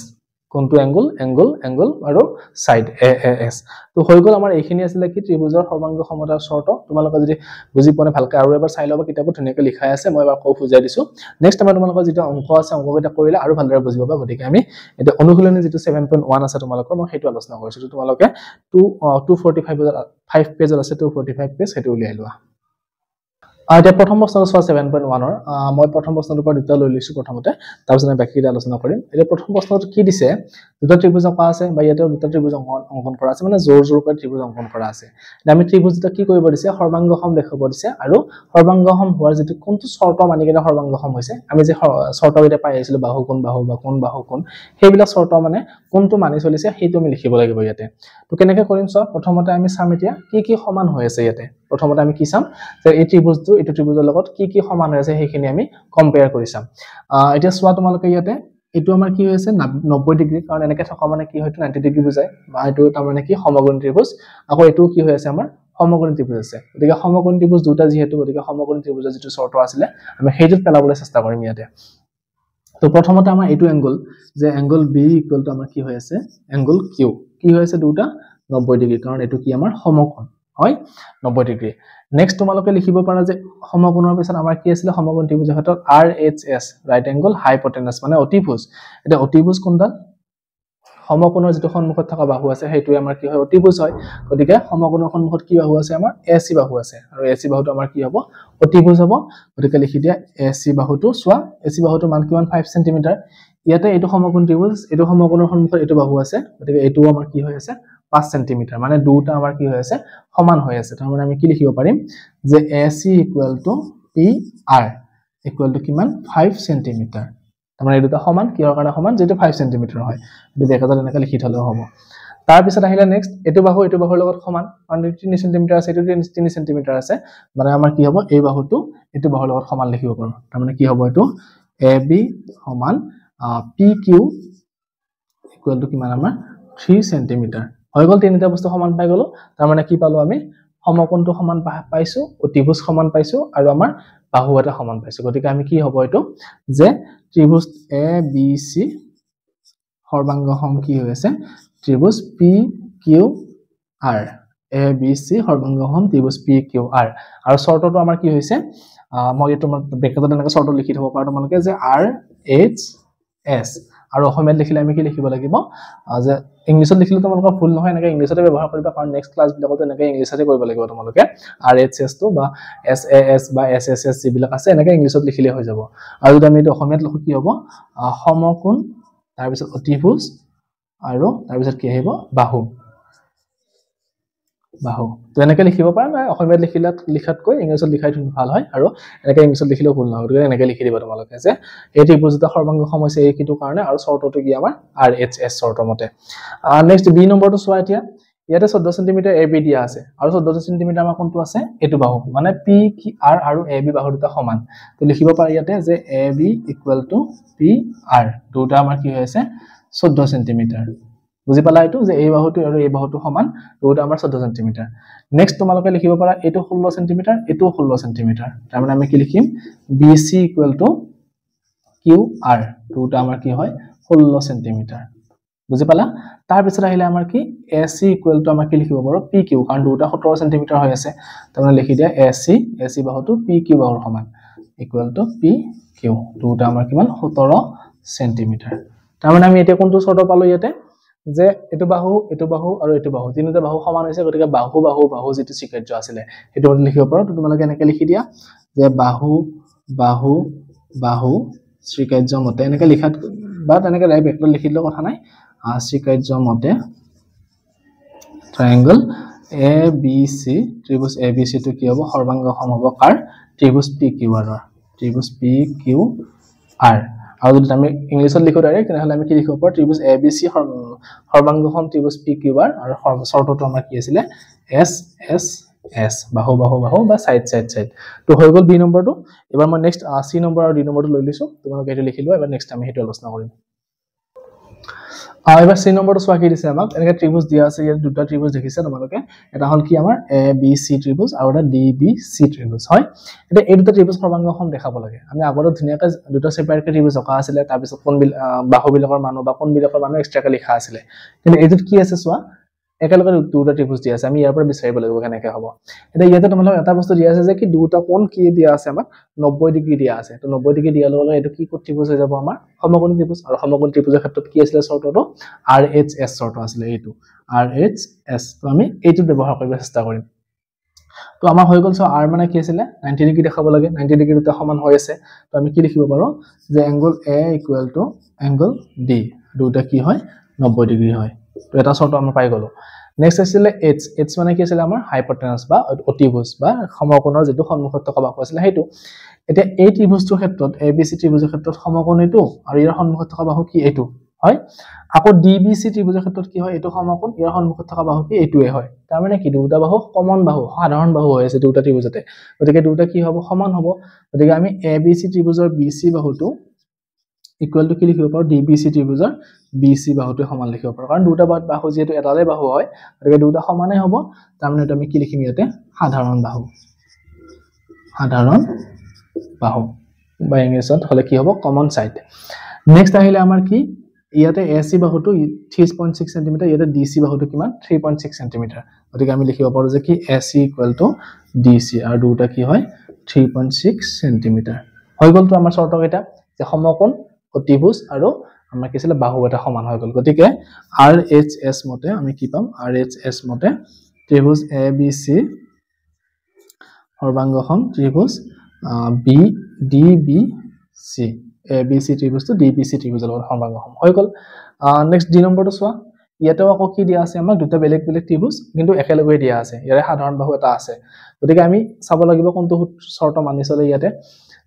কোনটো এংগল আৰু সাইড AS তো হৈ গল আমাৰ এইখিনি আছিল কি ত্ৰিভুজৰ সৰ্বাংগ সমতাৰ চৰ্ত তোমালোকে যদি বুজি পোৱা ভালকৈ আৰু এবাৰ চাই লবা কিতাপত ধুনীয়াকৈ লিখাই আছে মই এবাৰ কও বুজাই দিছো নেক্সট আমাৰ তোমালোকৰ যেটা অংক আছে অংককেইটা কৰিলে আৰু ভালদৰে বুজি পাবা গতিকে আমি এটা অনুশীলনী যেটো 7.1 আছে তোমালোকৰ মই হেতু আলোচনা কৰিছো তো তোমালোকে 245 পেজত আছে 245 পেজ হেতু উলিয়াই লোৱা এতিয়া প্ৰথম প্ৰশ্নটো চোৱা 7.1 ৰ মই প্ৰথম প্ৰশ্নটোৰ পৰা দুটা লৈ লৈছো প্ৰথমতে তাৰ পিছত আমি বাকিটা আলোচনা কৰিম এতিয়া প্ৰথম প্ৰশ্নটো কি দিছে দুটা ত্ৰিভুজ অঁকা আছে বা ইয়াতে দুটা ত্ৰিভুজ অংকন কৰা আছে মানে জোৰ কৰি ত্ৰিভুজ অংকন কৰা আছে আমি ত্ৰিভুজটা কি কৰিব দিছে সৰ্বাংগসম দেখাব দিছে আৰু সৰ্বাংগসম হোৱাৰ যেটো কোনটো চৰ্ত মানি কেনে সৰ্বাংগসম হৈছে আমি যে চৰ্তকেইটা পাই আহিছিলো বাহু কোণ বা কোণ সেইবিলাক চৰ্ত মানে কোনটো মানি চলিছে সেইটো আমি লিখিব লাগিব ইয়াতে তো কেনেকৈ কৰিম চোৱা প্ৰথমতে আমি চাম এতিয়া কি সমান হৈ আছে ইয়াতে প্ৰথমতে আমি কি চাম যে এই ত্ৰিভুজটো এটো ত্ৰিভুজৰ লগত কি সমান হৈ আছে সেইখিনি আমি কম্পেয়াৰ কৰি চাম এতিয়া চোৱা তোমালোকে ইয়াতে এটো আমাৰ কি হৈছে 90 ডিগ্ৰী কাৰণ এনেকৈ থকা মানে কি হয়তো 90 ডিগ্ৰী বুজায় বা এটো তাৰ মানে কি সমকোণী ত্ৰিভুজ আকৌ এটো কি হৈ আছে আমাৰ সমকোণী ত্ৰিভুজ আছে গতিকে সমকোণী ত্ৰিভুজ দুটা যেহেতু গতিকে সমকোণী ত্ৰিভুজৰ যেটো চৰ্ত আছিল আমি হেইটোত পেলাবলৈ চেষ্টা কৰিম ইয়াতে তো প্ৰথমতে আমাৰ এটো এংগল যে এংগল B ইকুৱেল টু আমাৰ কি হৈ আছে এংগল Q কি হৈ আছে দুটা 90 ডিগ্ৰী কাৰণ এটো কি আমাৰ সমকোণ হয় 90 ডিগ্ৰী নেক্সট তোমালোকে লিখিব পাৰা যে সমকোণৰ পিছত আমাৰ কি আছিল সমকোণ ত্ৰিভুজৰ ক্ষেত্ৰত RHS ৰাইট এংগল হাইপোটেনাস মানে অতিভুজ এটা অতিভুজ কোনডাল সমকোণৰ যেটো সন্মুখত থকা বাহু আছে হেইটো আমাৰ কি হয় অতিভুজ হয় গতিকে সমকোণৰ সন্মুখত কি বাহু আছে আমাৰ AC বাহু আছে আৰু AC বাহুটো আমাৰ কি হ'ব অতিভুজ হ'ব গতিকে লিখি দিয়া AC বাহুটো চোৱা AC বাহুটোৰ মান কিমান 5 সেমি ইয়াতে এটো সমকোণ ত্ৰিভুজ এটো সমকোণৰ সন্মুখত এটো বাহু আছে গতিকে এটো আমাৰ কি হৈ আছে 5 সেমি মানে দুটা আমাৰ কি হৈ আছে সমান হৈ আছে তাৰ মানে আমি কি লিখিব পাৰিম যে AC PR ইকুৱেল টু কিমান 5 সেমি তাৰ মানে এই দুটা সমান কিহৰ কাৰণে সমান যেটো 5 সেমি হয় এটো দেখাত এনেকৈ লিখি থলে হ'ব তাৰ পিছত আহিলে নেক্সট এটো বাহুৰ লগত সমান 3 সেমি আছে এটো 3 সেমি আছে মানে আমাৰ কি হ'ব এই বাহুটো এটো বাহুৰ লগত সমান লিখিব পাৰো তাৰ মানে কি হ'ব এটো AB সমান PQ ইকুৱেল টু কিমান আমাৰ 3 সেমি হৈ গল তিনিটা বস্তু সমান পাই গলো তাৰ মানে কি পালো আমি সমকোণটো সমান পাইছো অতিভুজ সমান পাইছো আৰু আমাৰ বাহু এটা সমান পাইছো গতিকে আমি কি হ'ব এটো যে ত্ৰিভুজ এ বি সি সৰ্বাংগসম কি হৈ আছে ত্ৰিভুজ P Q R A B C সৰ্বাংগসম ত্ৰিভুজ P Q R আৰু শৰ্তটো আমাৰ কি হৈছে মই এটো ব্ৰেকেটত এনেকৈ শৰ্ট লিখি থব পাৰো তোমালোকে যে আৰ এইচ এস আৰু অসমীয়াত লিখিলে আমি কি লিখিব লাগিব যে ইংলিছত লিখিলে তোমালোকৰ ভুল নহয় এনেকৈ ইংলিছতে ব্যৱহাৰ কৰিবা কাৰণ নেক্সট ক্লাছ বিলাকত এনেকৈ ইংলিছতে কৰিব লাগিব তোমালোকে আৰ এইচ এস টো বা এস এ এস বা এস এস এস যিবিলাক আছে এনেকৈ ইংলিছত লিখিলে হৈ যাব আৰু যদি আমি এটো অসমীয়াত লিখো কি হ'ব সমকোণ তাৰ পিছত অতিভুজ আৰু তাৰ পিছত কি আহিব বাহু বাহু তো এনেকৈ লিখিব পাৰা না অসমীয়াত লিখাতকৈ ইংলিছত লিখাই ভাল হয় আৰু এনেকৈ ইংলিছত লিখিলেও ভুল নহয় গতিকে এনেকৈ লিখি দিবা তোমালোকে যে এই ত্ৰিভুজটা সৰ্বাংগসম হৈছে এই কিটো কাৰণে আৰু শৰ্তটো কি আমাৰ আৰ এইচ এস শৰ্তৰ মতে নেক্সট বি নম্বৰটো চোৱা এতিয়া ইয়াতে 14 সেমি এ বি দিয়া আছে আৰু 14 সেমি আমাৰ কোনটো আছে এটো বাহু মানে পি কি আৰ আৰু এ বি বাহু দুটা সমান তো লিখিব পাৰি ইয়াতে যে A B equal to P R দুটা আমাৰ কি হৈ আছে 14 সেমি বুজি পালা এটো যে এই বাহুটো আৰু এই বাহুটো সমান দুটা আমাৰ 14 সেমি নেক্সট তোমালোকে লিখিব পাৰা এটো 16 সেমি এটো 16 সেমি তাৰ মানে আমি কি লিখিম BC ইকুৱেল টু QR দুটা আমাৰ কি হয় 16 সেমি বুজি পালা তাৰ পিছত আহিলে আমাৰ কি AC ইকুৱেল টু আমাৰ কি লিখিব পাৰো PQ কাৰণ দুটা 17 সেমি হৈ আছে তাৰ মানে লিখি দিয়া AC বাহুটো PQ বাহুৰ সমান ইকুৱেল টু PQ দুটা আমাৰ কিমান 17 সেমি তাৰ মানে আমি এতিয়া কোনটো শৰ্ত পালো ইয়াতে যে এটো বাহু আৰু এটো বাহু তিনিটা বাহু সমান হৈছে গতিকে বাহু যেটো চিকাৰ্য আছিল হেতু লিখিব পাৰো তো তোমালোকে এনেকৈ লিখি দিয়া যে বাহু চিকাৰ্য মতে এনেকৈ লিখাত বা তেনেকৈ ডাইৰেক্ট লিখি দিলে কথা নাই চিকাৰ্য মতে ট্ৰায়াঙ্গল ABC ত্ৰিভুজ ABC টো কি হ'ব সৰ্বাংগসম হ'ব কাৰ ত্ৰিভুজ PQR আৰু যদি আমি ইংলিছত লিখো ডাইৰেক্ট তেনেহলে আমি কি লিখিব পাৰো ত্ৰিভুজ ABC সৰ্বাংগসম ত্ৰিভুজ PQR আৰু শৰ্তটো আমাৰ কি আছিল S বাহু বা সাইড তো হৈ গল বি নম্বৰটো এবাৰ মই নেক্সট সি নম্বৰ আৰু ডি নম্বৰটো লৈ লৈছো তোমালোকে এটো লিখি লোৱা এবাৰ নেক্সট আমি হেতু আলোচনা কৰিম এবাৰ সি নম্বৰটো চোৱা কি দিছে আমাক এনেকৈ ত্ৰিভুজ দিয়া আছে ইয়াত দুটা ত্ৰিভুজ দেখিছে তোমালোকে এটা হল কি আমাৰ ABC ত্ৰিভুজ আৰু এটা DBC ত্ৰিভুজ হয় এটা এই দুটা ত্ৰিভুজ সৰ্বাংগসম দেখাব লাগে আমি আগতে ধুনিয়াকৈ দুটা সেপাৰেটকৈ ত্ৰিভুজ অকা আছিল তাৰ পিছত কোন বাহুবিলাকৰ মান বা কোন বিলাকৰ মান এক্সট্ৰাকৈ লিখা আছিল কিন্তু এইটোত কি আছে চোৱা একেলগে দুটা ত্ৰিভুজ দিয়া আছে আমি ইয়াৰ পৰা বিচাৰিব লাগিব কেনেকৈ হ'ব এটা ইয়াতে তোমালোকক এটা বস্তু দিয়া আছে যে কি দুটা কোণ কি দিয়া আছে আমাক 90 ডিগ্ৰী দিয়া আছে তো 90 ডিগ্ৰী দিয়াৰ লগে এটো কি ত্ৰিভুজ হৈ যাব আমাৰ সমকোণী ত্ৰিভুজ আৰু সমকোণী ত্ৰিভুজৰ ক্ষেত্ৰত কি আছিল শৰ্তটো RHS শৰ্ত আছিল এইটো RHS তো আমি এইটো ব্যৱহাৰ কৰিব চেষ্টা কৰিম তো আমাৰ হৈ গল R মানে কি আছিল 90 ডিগ্ৰী দেখাব লাগে 90 ডিগ্ৰী দুটা সমান হৈ আছে তো আমি কি লিখিব পাৰো যে angle A equal to angle D দুটা কি হয় 90 ডিগ্ৰী হয় তো এটা শৰ্ত আমি পাই গলো নেক্সট আছিল H মানে কি আছিল আমাৰ হাইপোটেনাস বা অতিভুজ বা সমকোণৰ যেটো সন্মুখত থকা বাহু আছিল হেতু এতিয়া এই ত্ৰিভুজৰ ক্ষেত্ৰত ABC ত্ৰিভুজৰ ক্ষেত্ৰত সমকোণ এটো আৰু ইয়াৰ সন্মুখত থকা বাহু কি এটো হয় আকৌ DBC ত্ৰিভুজৰ ক্ষেত্ৰত কি হয় এটো সমকোণ ইয়াৰ সন্মুখত থকা বাহু কি এটোৱে হয় তাৰ মানে কি দুটা বাহু কমন বাহু সাধাৰণ বাহু হৈ আছে দুটা ত্ৰিভুজতে গতিকে দুটা কি হ'ব সমান হ'ব গতিকে আমি ABC ত্ৰিভুজৰ BC বাহুটো ইকুৱেল টু কি লিখিব পাৰো DBC ত্ৰিভুজৰ BC বাহুটো সমান লিখিব পাৰো কাৰণ দুটা বাহু যেটো এটালে বাহু হয় গতিকে দুটা সমানে হ'ব তাৰ মানে আমি কি লিখিম ইয়াতে সাধাৰণ বাহু বা ইংলিছত হলে কি হ'ব কমন সাইড নেক্সট আহিলে আমাৰ কি ইয়াতে AC বাহুটো 3.6 সেমি ইয়াতে DC বাহুটো কিমান 3.6 সেমি গতিকে আমি লিখিব পাৰো যে কি AC ইকুৱেল টু DC আৰু দুটা কি হয় 3.6 সেমি হৈ গল তো আমাৰ শৰ্ত কেইটা যে সমকোণ অতিভুজ আৰু আমাৰ কি আছিল বাহু এটা সমান হৈ গল গতিকে RHS মতে আমি কি পাম RHS মতে ত্ৰিভুজ ABC সৰ্বাংগসম ত্ৰিভুজ DBC ABC ত্ৰিভুজটো DBC ত্ৰিভুজৰ লগত সৰ্বাংগসম হৈ গল নেক্সট ডি নম্বৰটো চোৱা ইয়াতেও আকৌ কি দিয়া আছে আমাক দুটা বেলেগ ত্ৰিভুজ কিন্তু একেলগে দিয়া আছে ইয়াৰে সাধাৰণ বাহু এটা আছে গতিকে আমি চাব লাগিব কোনটো শৰ্ত মানি চলে ইয়াতে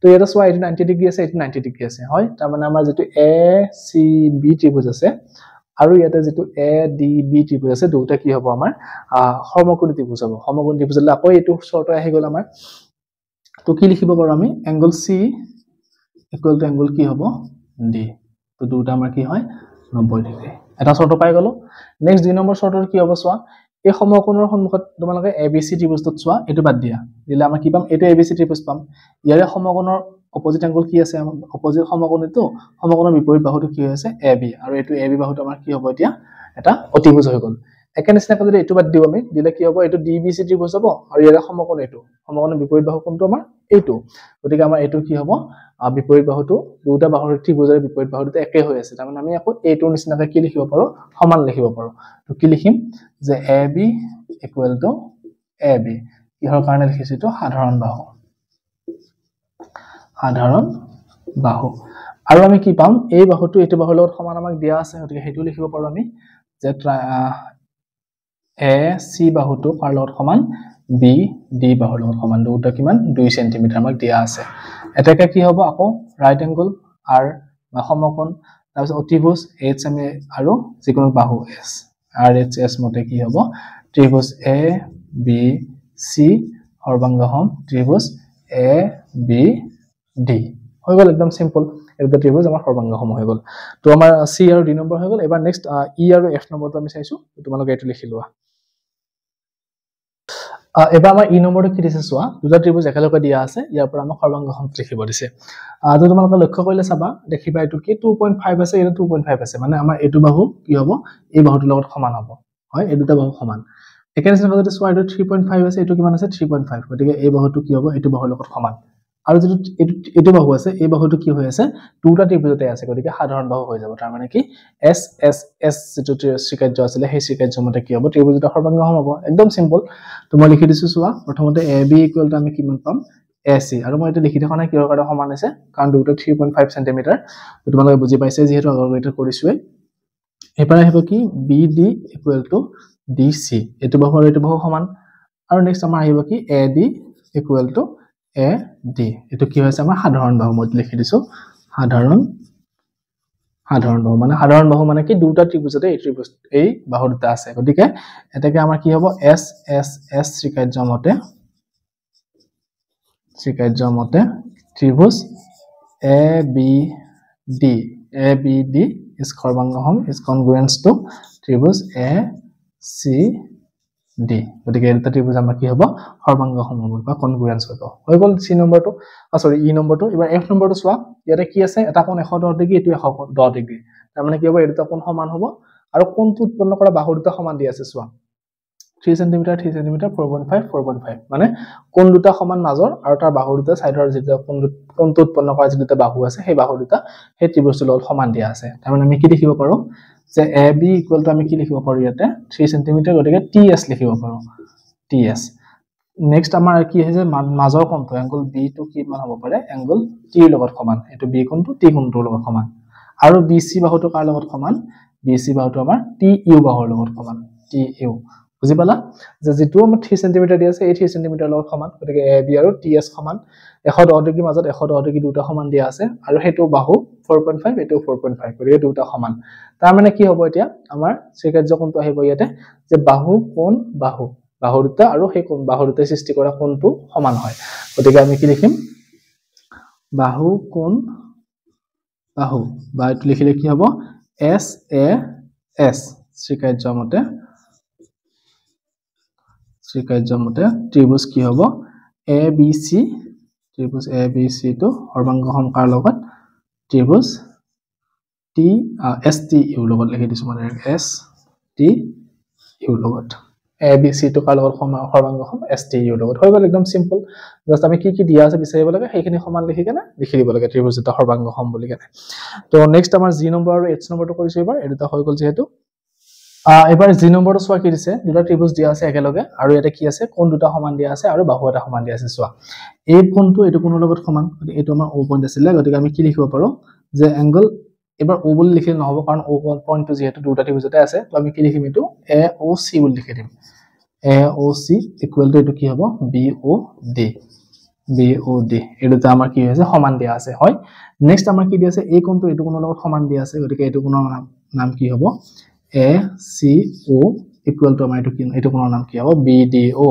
তো ইয়াতে চোৱা 90 ডিগ্ৰী আছে 90 ডিগ্ৰী আছে হয় তাৰ মানে আমাৰ যেটো ACB ত্ৰিভুজ আছে আৰু ইয়াতে যেটো ADB ত্ৰিভুজ আছে দুটা কি হ'ব আমাৰ সমকোণী ত্ৰিভুজ হ'ব সমকোণী ত্ৰিভুজলে আকৌ এইটো শৰ্ত আহি গল আমাৰ তো কি লিখিব পাৰো আমি angle C equal to angle কি হ'ব D তো দুটা আমাৰ কি হয় 90 ডিগ্ৰী এটা শৰ্ত পাই গলো নেক্সট দুই নম্বৰ শৰ্তৰ কি হ'ব চোৱা এই সমকোণৰ সন্মুখত তোমালোকে ABC ত্ৰিভুজটো চোৱা এটো বাদ দিয়া দিলে আমাৰ কি পাম এটো ABC ত্ৰিভুজ পাম ইয়াৰে সমকোণৰ অপোজিট এংগল কি আছে অপোজিট সমকোণটো সমকোণৰ বিপৰীত বাহুটো কি হৈছে AB আৰু এটো AB বাহুটো আমাৰ কি হ'ব এতিয়া এটা অতিভুজ হৈ গ'ল একে নিচিনাকৈ যদি এটো বাদ দিও আমি দিলে কি হ'ব এটো DBC ত্ৰিভুজ হ'ব আৰু ইয়াৰে সমকোণ এটো সমকোণৰ বিপৰীত বাহু কোনটো আমাৰ এইটো গতিকে আমাৰ এটো কি হ'ব বিপৰীত বাহুটো দুটা বাহুৰ ত্ৰিভুজৰ বিপৰীত বাহুটো একে হৈ আছে তাৰমানে আমি আকৌ এইটোৰ নিচিনাকৈ কি লিখিব পাৰো সমান লিখিব পাৰো তো কি লিখিম যে AB equal to AB কিহৰ কাৰণে লিখিছো তো সাধাৰণ বাহু আৰু আমি কি পাম এই বাহুটো এটো বাহুৰ লগত সমান আমাক দিয়া আছে গতিকে হেতু লিখিব পাৰো আমি যে AC বাহুটো কাৰ লগত সমান BD বাহুৰ লগত সমান দুটা কিমান 2 cm আমাক দিয়া আছে এটাকে কি হ'ব আকৌ ৰাইট এংগল R বা সমকোণ তাৰপিছত অতিভুজ HMA আৰু যিকোনো বাহু S RHS মতে কি হ'ব ত্ৰিভুজ ABC সৰ্বাংগহম ত্ৰিভুজ ABD হৈ গ'ল একদম সিম্পল এটা ত্ৰিভুজ আমাৰ সৰ্বাংগহম হৈ গ'ল তো আমাৰ C আৰু D নম্বৰ হৈ গ'ল এবাৰ নেক্সট E আৰু F নম্বৰটো আমি চাইছো তোমালোকে এটো লিখি লোৱা এবাৰ আমাৰ E নম্বৰটো কি দিছে চোৱা দুটা ত্ৰিভুজ একেলগে দিয়া আছে ইয়াৰ পৰা আমাক সৰ্বাংগহম লিখিব দিছে তো তোমালোকে লক্ষ্য কৰিলে চাবা দেখিবা এটো কি 2.5 আছে এটা 2.5 আছে মানে আমাৰ এটো বাহু কি হ'ব এই বাহুটোৰ লগত সমান হ'ব হয় এই দুটা বাহু সমান একেন হিচাপে যদি চোৱা এটো 3.5 আছে এটো কিমান আছে 3.5 গতিকে এই বাহুটো কি হ'ব এটো বাহুৰ লগত সমান আৰু যদি এটো বাহু আছে এই বাহুটো কি হৈ আছে দুটা ত্ৰিভুজতে আছে গতিকে সাধাৰণ বাহু হৈ যাব তাৰ মানে কি SSS যেটো ত্ৰিকাৰ্য আছিল সেই ত্ৰিকাৰ্য মতে কি হ'ব ত্ৰিভুজ দুটা সৰ্বাংগহম হ'ব একদম সিম্পল তো মই লিখি দিছো চোৱা প্ৰথমতে AB ইকুৱেল টু আমি কিমান পাম AC আৰু মই এটা লিখি দেখা নাই কিহৰ কাৰণে সমান আছে কাৰণ দুটা 3.5 cm তোমালোকে বুজি পাইছে যেহেতু আগৰ কৰিছোৱে এবাৰ আহিব কি BD ইকুৱেল টু DC এটো বাহু আৰু এটো বাহু সমান আৰু নেক্সট আমাৰ আহিব কি AD ইকুৱেল টু AD এটো কি হৈছে আমাৰ সাধাৰণ বাহু মই লিখি দিছো সাধাৰণ বাহু মানে কি দুটা ত্ৰিভুজতে এই বাহু দুটা আছে গতিকে এটাকে আমাৰ কি হ'ব SSS ত্ৰিকাৰ্য মতে ত্ৰিভুজ ABD is সৰ্বাংগহম is congruent to ত্ৰিভুজ ACD গতিকে এটা ত্ৰিভুজ আমাৰ কি হ'ব সৰ্বাংগহম হ'ব বা কনগ্ৰুয়েন্স হ'ব হৈ গ'ল C নম্বৰটো সৰি E নম্বৰটো এবাৰ F নম্বৰটো চোৱা ইয়াতে কি আছে এটা কোণ 110 ডিগ্ৰী এটো 110 ডিগ্ৰী তাৰ মানে কি হ'ব এটা কোণ সমান হ'ব আৰু কোণটো উৎপন্ন কৰা বাহু দুটা সমান দি আছে চোৱা 3 cm 4.5 মানে কোণ দুটা সমান মাজৰ আৰু তাৰ বাহু দুটা সাইডৰ যেটা কোণটো উৎপন্ন কৰা যেটা বাহু আছে সেই বাহু দুটা সেই ত্ৰিভুজটোৰ লগত সমান দিয়া আছে তাৰ মানে আমি কি লিখিব পাৰো যে AB ইকুৱেল টু আমি কি লিখিব পাৰো ইয়াতে 3 cm গতিকে TS লিখিব পাৰো TS নেক্সট আমাৰ কি হৈছে মাজৰ কোণটো এংগল B টো কি মান হ'ব পাৰে এংগল T ৰ লগত সমান এটো B কোণটো T কোণটোৰ লগত সমান আৰু BC বাহুটো কাৰ লগত সমান BC বাহুটো আমাৰ TU বাহুৰ লগত সমান TU বুজি পালা যে যেটো আমাৰ 3 cm দি আছে এই 3 cm লগত সমান গতিকে AB আৰু TS সমান 110 ডিগ্ৰী মাজত 110 ডিগ্ৰী দুটা সমান দিয়া আছে আৰু হেতু বাহু 4.5 এটো 4.5 গতিকে দুটা সমান তাৰ মানে কি হ'ব এতিয়া আমাৰ ত্ৰিকাৰ্য কোণটো আহিব ইয়াতে যে বাহু কোণ বাহু দুটা আৰু সেই কোণ বাহু দুটা সৃষ্টি কৰা কোণটো সমান হয় গতিকে আমি কি লিখিম বাহু কোণ বাহু বা এটো লিখিলে কি হ'ব SAS ত্ৰিকাৰ্য মতে ত্ৰিভুজ কি হ'ব ABC ত্ৰিভুজ ABC টো সৰ্বাংগহম কাৰ লগত ত্ৰিভুজ STU লগত লিখি দিছো মানে STU লগত ABC টো কাৰ লগত সৰ্বাংগহম STU লগত হৈ গ'ল একদম সিম্পল জাস্ট আমি কি দিয়া আছে বিচাৰিব লাগে সেইখিনি সমান লিখি কেনে লিখি দিব লাগে ত্ৰিভুজ দুটা সৰ্বাংগহম বুলি কেনে তো নেক্সট আমাৰ G নম্বৰ আৰু H নম্বৰটো কৰিছো এবাৰ এটা হৈ গ'ল যেহেতু এবাৰ G নম্বৰটো চোৱা কি দিছে দুটা ত্ৰিভুজ দিয়া আছে একেলগে আৰু এটা কি আছে কোণ দুটা সমান দিয়া আছে আৰু বাহু এটা সমান দিয়া আছে চোৱা এই কোণটো এটো কোণৰ লগত সমান গতিকে এটো আমাৰ O পইণ্ট আছিল গতিকে আমি কি লিখিব পাৰো যে এংগল এবাৰ O বুলি লিখিলে নহব কাৰণ O পইণ্টটো যেহেতু দুটা ত্ৰিভুজতে আছে তো আমি কি লিখিম এটো AOC বুলি লিখি দিম AOC ইকুৱেল টু এটো কি হ'ব BOD এই দুটা আমাৰ কি হৈছে সমান দিয়া আছে হয় নেক্সট আমাৰ কি দিয়া আছে এই কোণটো এটো কোণৰ লগত সমান দিয়া আছে গতিকে এটো কোণৰ নাম কি হ'ব ACO ইকুৱেল টু আমাৰ এটো কোণৰ নাম কি হ'ব BDO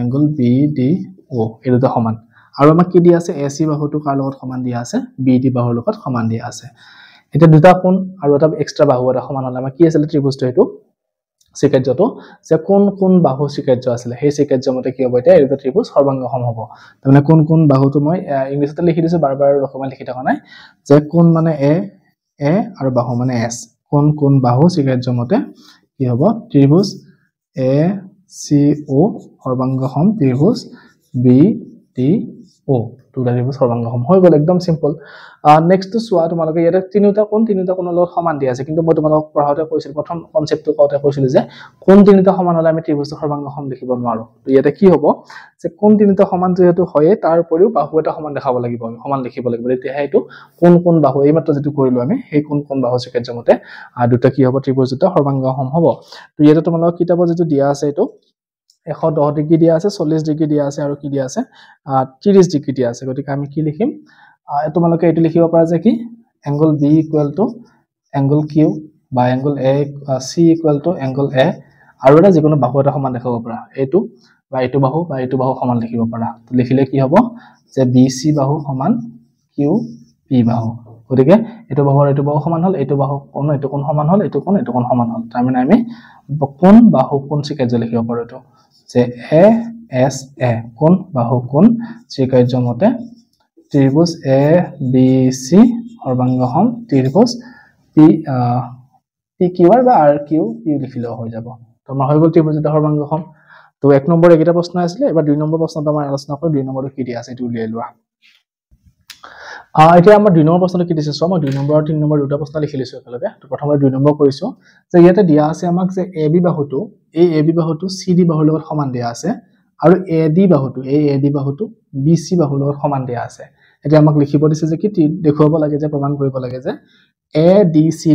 এংগল BDO এই দুটা সমান আৰু আমাক কি দিয়া আছে AC বাহুটো কাৰ লগত সমান দিয়া আছে BD বাহুৰ লগত সমান দিয়া আছে এটা দুটা কোণ আৰু এটা এক্সট্ৰা বাহু এটা সমান হলে আমাৰ কি আছিল ত্ৰিভুজটো এটো চিকাৰ্যটো যে কোন কোন বাহু চিকাৰ্য আছিল সেই চিকাৰ্য মতে কি হ'ব এতিয়া এই দুটা ত্ৰিভুজ সৰ্বাংগসম হ'ব তাৰমানে কোন কোন বাহুটো মই ইংলিছতে লিখি দিছো বাৰ বাৰ অসমীয়াত লিখি থকা নাই যে কোন মানে এ আৰু বাহু মানে এছ কোন কোন বাহু চিকাৰ্য মতে কি হ'ব ত্ৰিভুজ A C O সৰ্বাংগসম ত্ৰিভুজ B T ও দুটা ত্ৰিভুজ সৰ্বাংগসম হৈ গ'ল একদম সিম্পল নেক্সট টু চোৱা তোমালোকে ইয়াতে তিনিটা কোণৰ লগত সমান দিয়া আছে কিন্তু মই তোমালোকক পঢ়াওতে কৈছিল প্ৰথম কনসেপ্টটো কওঁতে কৈছিল যে কোণ তিনিটা সমান হ'লে আমি ত্ৰিভুজটো সৰ্বাংগসম লিখিব নোৱাৰো তো ইয়াতে কি হ'ব যে কোণ তিনিটা সমান যেহেতু হয় তাৰ উপৰিও বাহু এটা সমান দেখাব লাগিব আমি সমান লিখিব লাগিব তেতিয়া এইটো কোন কোন বাহু এই মাত্ৰ যেটো কৰিলো আমি সেই কোন কোন বাহু চিকাৰ্য মতে দুটা কি হ'ব ত্ৰিভুজ দুটা সৰ্বাংগসম হ'ব তো ইয়াতে তোমালোকক কিতাপত যেটো দিয়া আছে এইটো 110 ডিগ্ৰী দিয়া আছে 40 ডিগ্ৰী দিয়া আছে আৰু কি দিয়া আছে 30 ডিগ্ৰী দিয়া আছে গতিকে আমি কি লিখিম তোমালোকে এটো লিখিব পাৰা যে কি angle b equal to angle q বা angle a c equal to angle a আৰু এটা যিকোনো বাহু এটা সমান দেখাব পাৰা এইটো বা এইটো বাহু সমান লিখিব পাৰা তো লিখিলে কি হ'ব যে bc বাহু সমান qp বাহু গতিকে এইটো বাহু আৰু এইটো বাহু সমান হ'ল এইটো বাহু কোণ এইটো কোণ সমান হ'ল এইটো কোণ সমান হ'ল তাৰ মানে আমি কোণ বাহু কোণ চিকাৰ্য লিখিব পাৰো তো যে এ এছ এ কোণ বাহু কোণ চিকাৰ্য মতে ত্ৰিভুজ A B C সৰ্বাংগসম ত্ৰিভুজ P Q বা আৰ কিউ লিখিলেও হৈ যাব তো আমাৰ হৈ গ'ল ত্ৰিভুজ এটা সৰ্বাংগসম তো 1 নম্বৰ এইটা প্ৰশ্ন আছিল এবাৰ 2 নম্বৰ প্ৰশ্নটো আমাৰ আলোচনা কৰি 2 নম্বৰটো কি দিয়া আছে এটো উলিয়াই লোৱা এতিয়া আমাৰ 2 নম্বৰ প্ৰশ্নটো কি দিছে সো মই 2 নম্বৰ আৰু 3 নম্বৰ দুটা প্ৰশ্ন লিখি লৈছো একেলগে তো প্ৰথমতে 2 নম্বৰ কৰিছো যে ইয়াতে দিয়া আছে আমাক যে এবি বাহুটো এই এবি বাহুটো সিডি বাহুৰ লগত সমান দিয়া আছে আৰু এডি বাহুটো বিসি বাহুৰ লগত সমান দিয়া আছে এতিয়া আমাক লিখিব দিছে যে কি দেখুৱাব লাগে যে প্ৰমাণ কৰিব লাগে যে এডিসি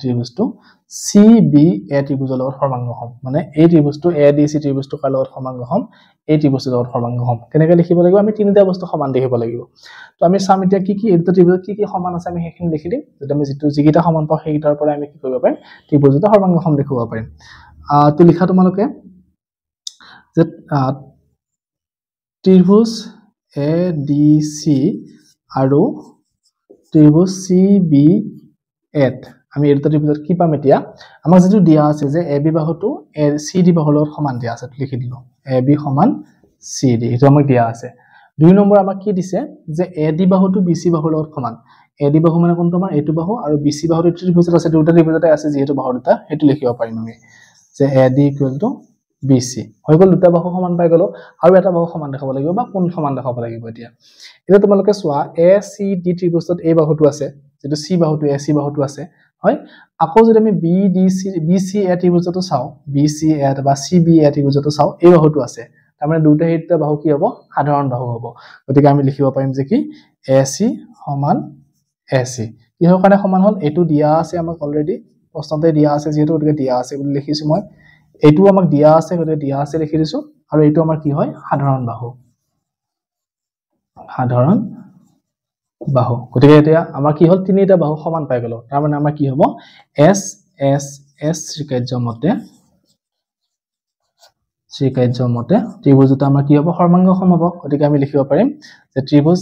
ত্ৰিভুজটো সিবি এ ত্ৰিভুজৰ লগত সৰ্বাংগসম মানে এই ত্ৰিভুজটো এডিসি ত্ৰিভুজটো কাৰ লগত সৰ্বাংগসম এই ত্ৰিভুজৰ লগত সৰ্বাংগসম কেনেকৈ লিখিব লাগিব আমি তিনিটা বস্তু সমান দেখিব লাগিব তো আমি চাম এতিয়া কি এই দুটা ত্ৰিভুজ কি সমান আছে আমি সেইখিনি লিখি দিম যদি আমি যিকিটা সমান পাওঁ সেইটাৰ পৰা আমি কি কৰিব পাৰিম ত্ৰিভুজ দুটা সৰ্বাংগসম দেখাব পাৰিম তো লিখা তোমালোকে যে ত্ৰিভুজ এডিসি আৰু ত্ৰিভুজ সিবি এট আমি এই দুটা ত্ৰিভুজত কি পাম এতিয়া আমাক যেটো দিয়া আছে যে এবি বাহুটো সিডি বাহুৰ লগত সমান দিয়া আছে লিখি দিলো এবি সমান সিডি এটো আমাক দিয়া আছে 2 নম্বৰ আমাক কি দিছে যে এডি বাহুটো বিসি বাহুৰ লগত সমান এডি বাহু মানে কোনটো আমাৰ এটো বাহু আৰু বিসি বাহুটো ত্ৰিভুজত আছে দুটা ত্ৰিভুজতে আছে যেহেতু বাহু দুটা হেতু লিখিব পাৰিম আমি যে এডি ইকুৱেল টু বিসি হৈ গ'ল দুটা বাহু সমান পাই গলো আৰু এটা বাহু সমান দেখাব লাগিব বা কোন সমান দেখাব লাগিব এতিয়া এটা তোমালোকে চোৱা এ সি ডি ত্ৰিভুজত এই বাহুটো আছে যেটো সি বাহুটো এ সি বাহুটো আছে হয় আকৌ যদি আমি বি ডি সি বি সি এ ত্ৰিভুজটো চাও বি সি এ বা সি বি এ ত্ৰিভুজটো চাও এই বাহুটো আছে তাৰ মানে দুটা হেতুটা বাহু কি হ'ব সাধাৰণ বাহু হ'ব গতিকে আমি লিখিব পাৰিম যে কি এ সি সমান এ সি কিহৰ কাৰণে সমান হ'ল এটো দিয়া আছে আমাক অলৰেডি প্ৰশ্নতে দিয়া আছে যেহেতু গতিকে দিয়া আছে বুলি লিখিছো মই এইটো আমাক দিয়া আছে গতিকে দিয়া আছে লিখি দিছো আৰু এইটো আমাৰ কি হয় সাধাৰণ বাহু গতিকে এতিয়া আমাৰ কি হ'ল তিনিটা বাহু সমান পাই গলো তাৰ মানে আমাৰ কি হ'ব এস এস এস চিকাৰ্য মতে ত্ৰিভুজ দুটা আমাৰ কি হ'ব সৰ্বাংগসম হ'ব গতিকে আমি লিখিব পাৰিম যে ত্ৰিভুজ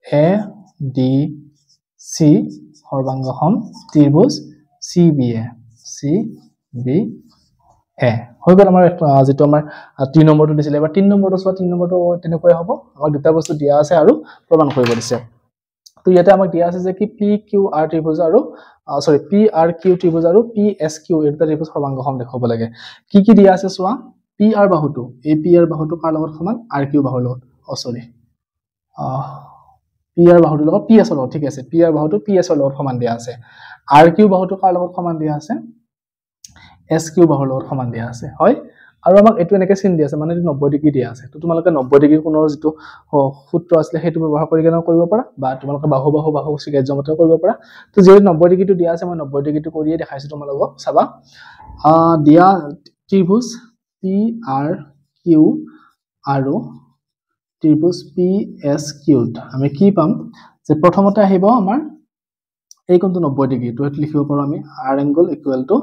A D C সৰ্বাংগসম ত্ৰিভুজ C B A হৈ গ'ল আমাৰ যেটো আমাৰ 3 নম্বৰটো দিছিলে এবাৰ 3 নম্বৰটো চোৱা 3 নম্বৰটো তেনেকৈ হ'ব আমাক দুটা বস্তু দিয়া আছে আৰু প্ৰমাণ কৰিব দিছে তো ইয়াতে আমাক দিয়া আছে যে কি পি কিউ আৰ ত্ৰিভুজ আৰু পি আৰ কিউ ত্ৰিভুজ আৰু পি এস কিউ এই দুটা ত্ৰিভুজ সৰ্বাংগসম দেখাব লাগে কি দিয়া আছে চোৱা পি আৰ বাহুটো এই পি আৰ বাহুটো কাৰ লগত সমান আৰ কিউ বাহুৰ লগত পি আৰ বাহুটোৰ লগত পি এছ ৰ লগত ঠিক আছে পি আৰ বাহুটো পি এছ ৰ লগত সমান দিয়া আছে আৰ কিউ বাহুটো কাৰ লগত সমান দিয়া আছে এস কিউ বাহুৰ লগত সমান দিয়া আছে হয় আৰু আমাক এটো এনেকৈ চিন দিয়া আছে মানে 90 ডিগ্ৰী দিয়া আছে তো তোমালোকে 90 ডিগ্ৰী কোণৰ যেটো সূত্ৰ আছে হেতু ব্যৱহাৰ কৰি কেনে কৰিব পাৰা বা তোমালোকে বাহু চিকাৰ্য মতে কৰিব পাৰা তো যে 90 ডিগ্ৰীটো দিয়া আছে মই 90 ডিগ্ৰীটো কৰিয়ে দেখাইছো তোমালোকক চাবা দিয়া ত্ৰিভুজ পি আৰ কিউ আৰু ত্ৰিভুজ পি এস কিউত আমি কি পাম যে প্ৰথমতে আহিব আমাৰ এই কোণটো 90 ডিগ্ৰী তো এটো লিখিব পাৰো আমি আৰ এংগল ইকুৱেল টু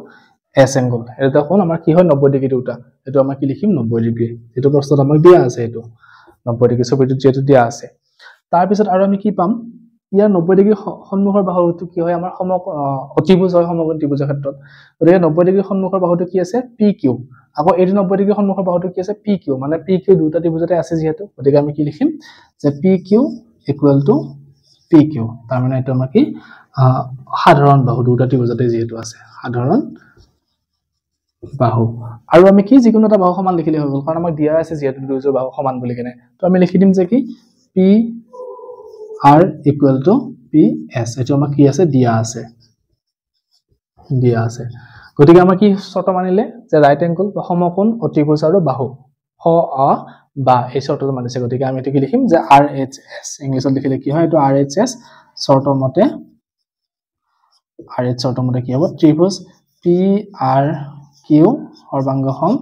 এস এংগল এটা কোণ আমাৰ কি হয় 90 ডিগ্ৰী দুটা এটো আমাৰ কি লিখিম 90 ডিগ্ৰী যেটো প্ৰশ্নত আমাক দিয়া আছে এটো 90 ডিগ্ৰী ছবিটো যেটো দিয়া আছে তাৰ পিছত আৰু আমি কি পাম ইয়াৰ 90 ডিগ্ৰী সন্মুখৰ বাহুটো কি হয় আমাৰ অতিভুজ হয় সমকোণ ত্ৰিভুজৰ ক্ষেত্ৰত গতিকে 90 ডিগ্ৰী সন্মুখৰ বাহুটো কি আছে PQ আকৌ 90 ডিগ্ৰী সন্মুখৰ বাহুটো কি আছে PQ মানে PQ দুটা ত্ৰিভুজতে আছে যেহেতু গতিকে আমি কি লিখিম যে PQ = PQ তাৰ মানে এটা আমাৰ কি সাধাৰণ বাহু দুটা ত্ৰিভুজতে যেহেতু আছে সাধাৰণ বাহু আৰু আমি কি যিকোনো এটা বাহু সমান লিখিলে হৈ গ'ল কাৰণ আমাক দিয়া আছে যেহেতু দুয়োজোৰ বাহু সমান বুলি কেনে তো আমি লিখি দিম যে কি PR = PS এটো আমাক কি আছে দিয়া আছে গতিকে আমাৰ কি শৰ্ত মানিলে যে ৰাইট এংগল বা সমকোণ অতিভুজ আৰু বাহু বা এই শৰ্তটো মানিছে গতিকে আমি এটো কি লিখিম যে RHS ইংলিছত লিখিলে কি হয় এটো RHS শৰ্ত মতে কি হ'ব ত্ৰিভুজ PRQ সৰ্বাংগসম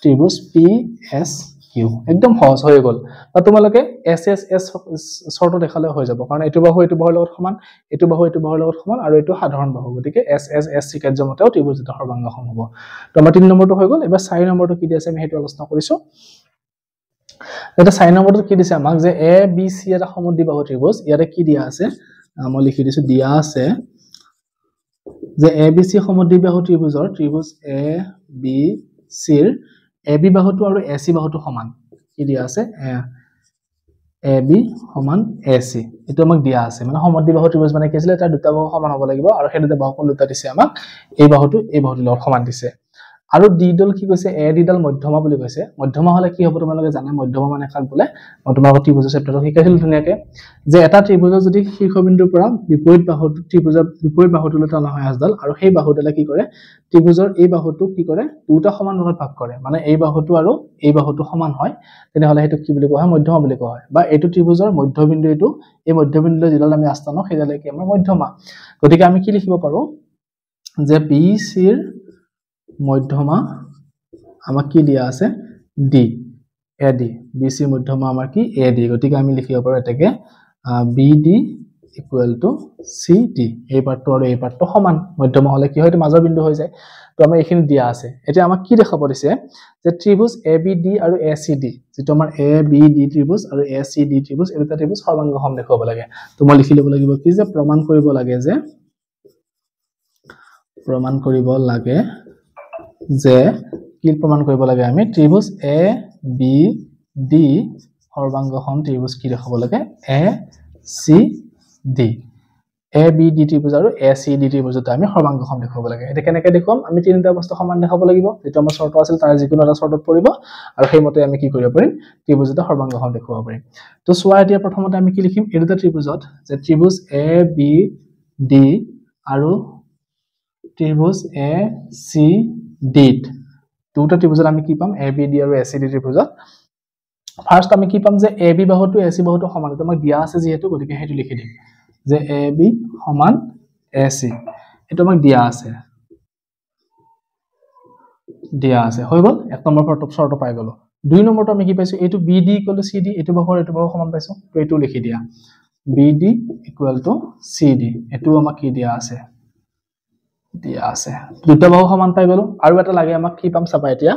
ত্ৰিভুজ PSQ একদম সহজ হৈ গ'ল বা তোমালোকে SSS শৰ্ত দেখালে হৈ যাব কাৰণ এটো বাহু এটো বাহুৰ লগত সমান এটো বাহু এটো বাহুৰ লগত সমান আৰু এটো সাধাৰণ বাহু গতিকে SSS কাৰ্যমতেও ত্ৰিভুজ এটা সৰ্বাংগসম হ'ব তো আমাৰ 3 নম্বৰটো হৈ গ'ল এবাৰ 4 নম্বৰটো কি দিছে আমি হেতু আলোচনা কৰিছো এটা 4 নম্বৰটো কি দিছে আমাক যে ABC এটা সমদ্বিবাহু ত্ৰিভুজ ইয়াতে কি দিয়া আছে মই লিখি দিছো দিয়া আছে যে ABC সমদ্বিবাহু ত্ৰিভুজৰ ত্ৰিভুজ ABC ৰ AB বাহুটো আৰু AC বাহুটো সমান কি দিয়া আছে AB = AC এটো আমাক দিয়া আছে মানে সমদ্বিবাহু ত্ৰিভুজ মানে কি আছিল তাৰ দুটা বাহু সমান হ'ব লাগিব আৰু সেই দুটা বাহু কোন দুটা দিছে আমাক এই বাহুটো লগত সমান দিছে আৰু D ডাল কি কৈছে AD ডাল মধ্যমা বুলি কৈছে মধ্যমা হলে কি হ'ব তোমালোকে জানা মধ্যমা মানে কাক বোলে মই তোমাক ত্ৰিভুজৰ চেপ্টাৰত শিকাইছিলো ধুনিয়াকে যে এটা ত্ৰিভুজৰ যদি শীৰ্ষবিন্দুৰ পৰা বিপৰীত বাহুটো ত্ৰিভুজৰ বিপৰীত বাহুটোলৈ টানা হয় হাজডাল আৰু সেই বাহুডালে কি কৰে ত্ৰিভুজৰ এই বাহুটো কি কৰে দুটা সমান ভাগত ভাগ কৰে মানে এই বাহুটো আৰু এই বাহুটো সমান হয় তেনেহলে হেতু কি বুলি কোৱা হয় মধ্যমা বুলি কোৱা হয় বা এইটো ত্ৰিভুজৰ মধ্যবিন্দু এইটো এই মধ্যবিন্দুলৈ যিডাল আমি আস্থানো সেইডালে কি আমাৰ মধ্যমা গতিকে আমি কি লিখিব পাৰো যে BC ৰ মধ্যমা আমাক কি দিয়া আছে D AD BC মধ্যমা আমাৰ কি AD গতিকে আমি লিখিব পাৰো এটাকে BD = CD এই পাৰ্টটো আৰু এই পাৰ্টটো সমান মধ্যমা হলে কি হয় এটা মাজৰ বিন্দু হৈ যায় তো আমাৰ এইখিনি দিয়া আছে এতিয়া আমাক কি দেখাব দিছে যে ত্ৰিভুজ ABD আৰু ACD যেটো আমাৰ ABD ত্ৰিভুজ আৰু ACD ত্ৰিভুজ এই দুটা ত্ৰিভুজ সৰ্বাংগসম দেখাব লাগে তো মই লিখি ল'ব লাগিব কি যে প্ৰমাণ কৰিব লাগে যে কি প্ৰমাণ কৰিব লাগে আমি ত্ৰিভুজ ABD সৰ্বাংগসম ত্ৰিভুজ কি দেখাব লাগে ACD ABD ত্ৰিভুজ আৰু ACD ত্ৰিভুজটো আমি সৰ্বাংগসম দেখাব লাগে এটা কেনেকৈ দেখুৱাম আমি তিনিটা বস্তু সমান দেখাব লাগিব যেটো আমাৰ শৰ্ত আছিল তাৰ যিকোনো এটা শৰ্তত পৰিব আৰু সেইমতে আমি কি কৰিব পাৰিম ত্ৰিভুজ এটা সৰ্বাংগসম দেখাব পাৰিম তো সোৱা এতিয়া প্ৰথমতে আমি কি লিখিম এই দুটা ত্ৰিভুজত যে ত্ৰিভুজ ABD আৰু ত্ৰিভুজ ACD দুটা ত্ৰিভুজত আমি কি পাম ABD আৰু ACD ত্ৰিভুজত ফাৰ্স্ট আমি কি পাম যে AB বাহুটো AC বাহুটো সমান তো আমাক দিয়া আছে যেহেতু গতিকে হেতু লিখি দিম যে AB = AC এটো আমাক দিয়া আছে হৈ গল এক নম্বৰ শৰ্ত পাই গলো দুই নম্বৰটো আমি কি পাইছো এটো BD = CD এটো বাহু সমান পাইছো তো এটো লিখি দিয়া BD = CD এটো আমাক কি দিয়া আছে দুটা বাহু সমান পাই গলো আৰু এটা লাগে আমাক কি পাম চাবা এতিয়া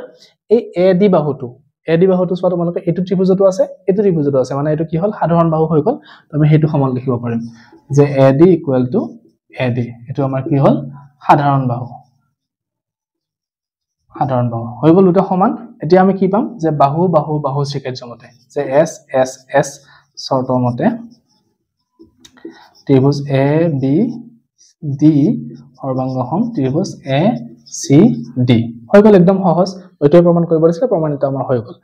এই AD বাহুটো চোৱা তোমালোকে এটো ত্ৰিভুজটো আছে এটো ত্ৰিভুজটো আছে মানে এটো কি হল সাধাৰণ বাহু হৈ গল তো আমি হেতু সমান লিখিব পাৰিম যে AD = AD এটো আমাৰ কি হল সাধাৰণ বাহু হৈ গল দুটা সমান এতিয়া আমি কি পাম যে বাহু ত্ৰিকাৰ্যমতে যে SSS শৰ্ত মতে ত্ৰিভুজ ABD সৰ্বাংগসম ত্ৰিভুজ ACD হৈ গল একদম সহজ এটোই প্ৰমাণ কৰিব দিছিল প্ৰমাণিত আমাৰ হৈ গল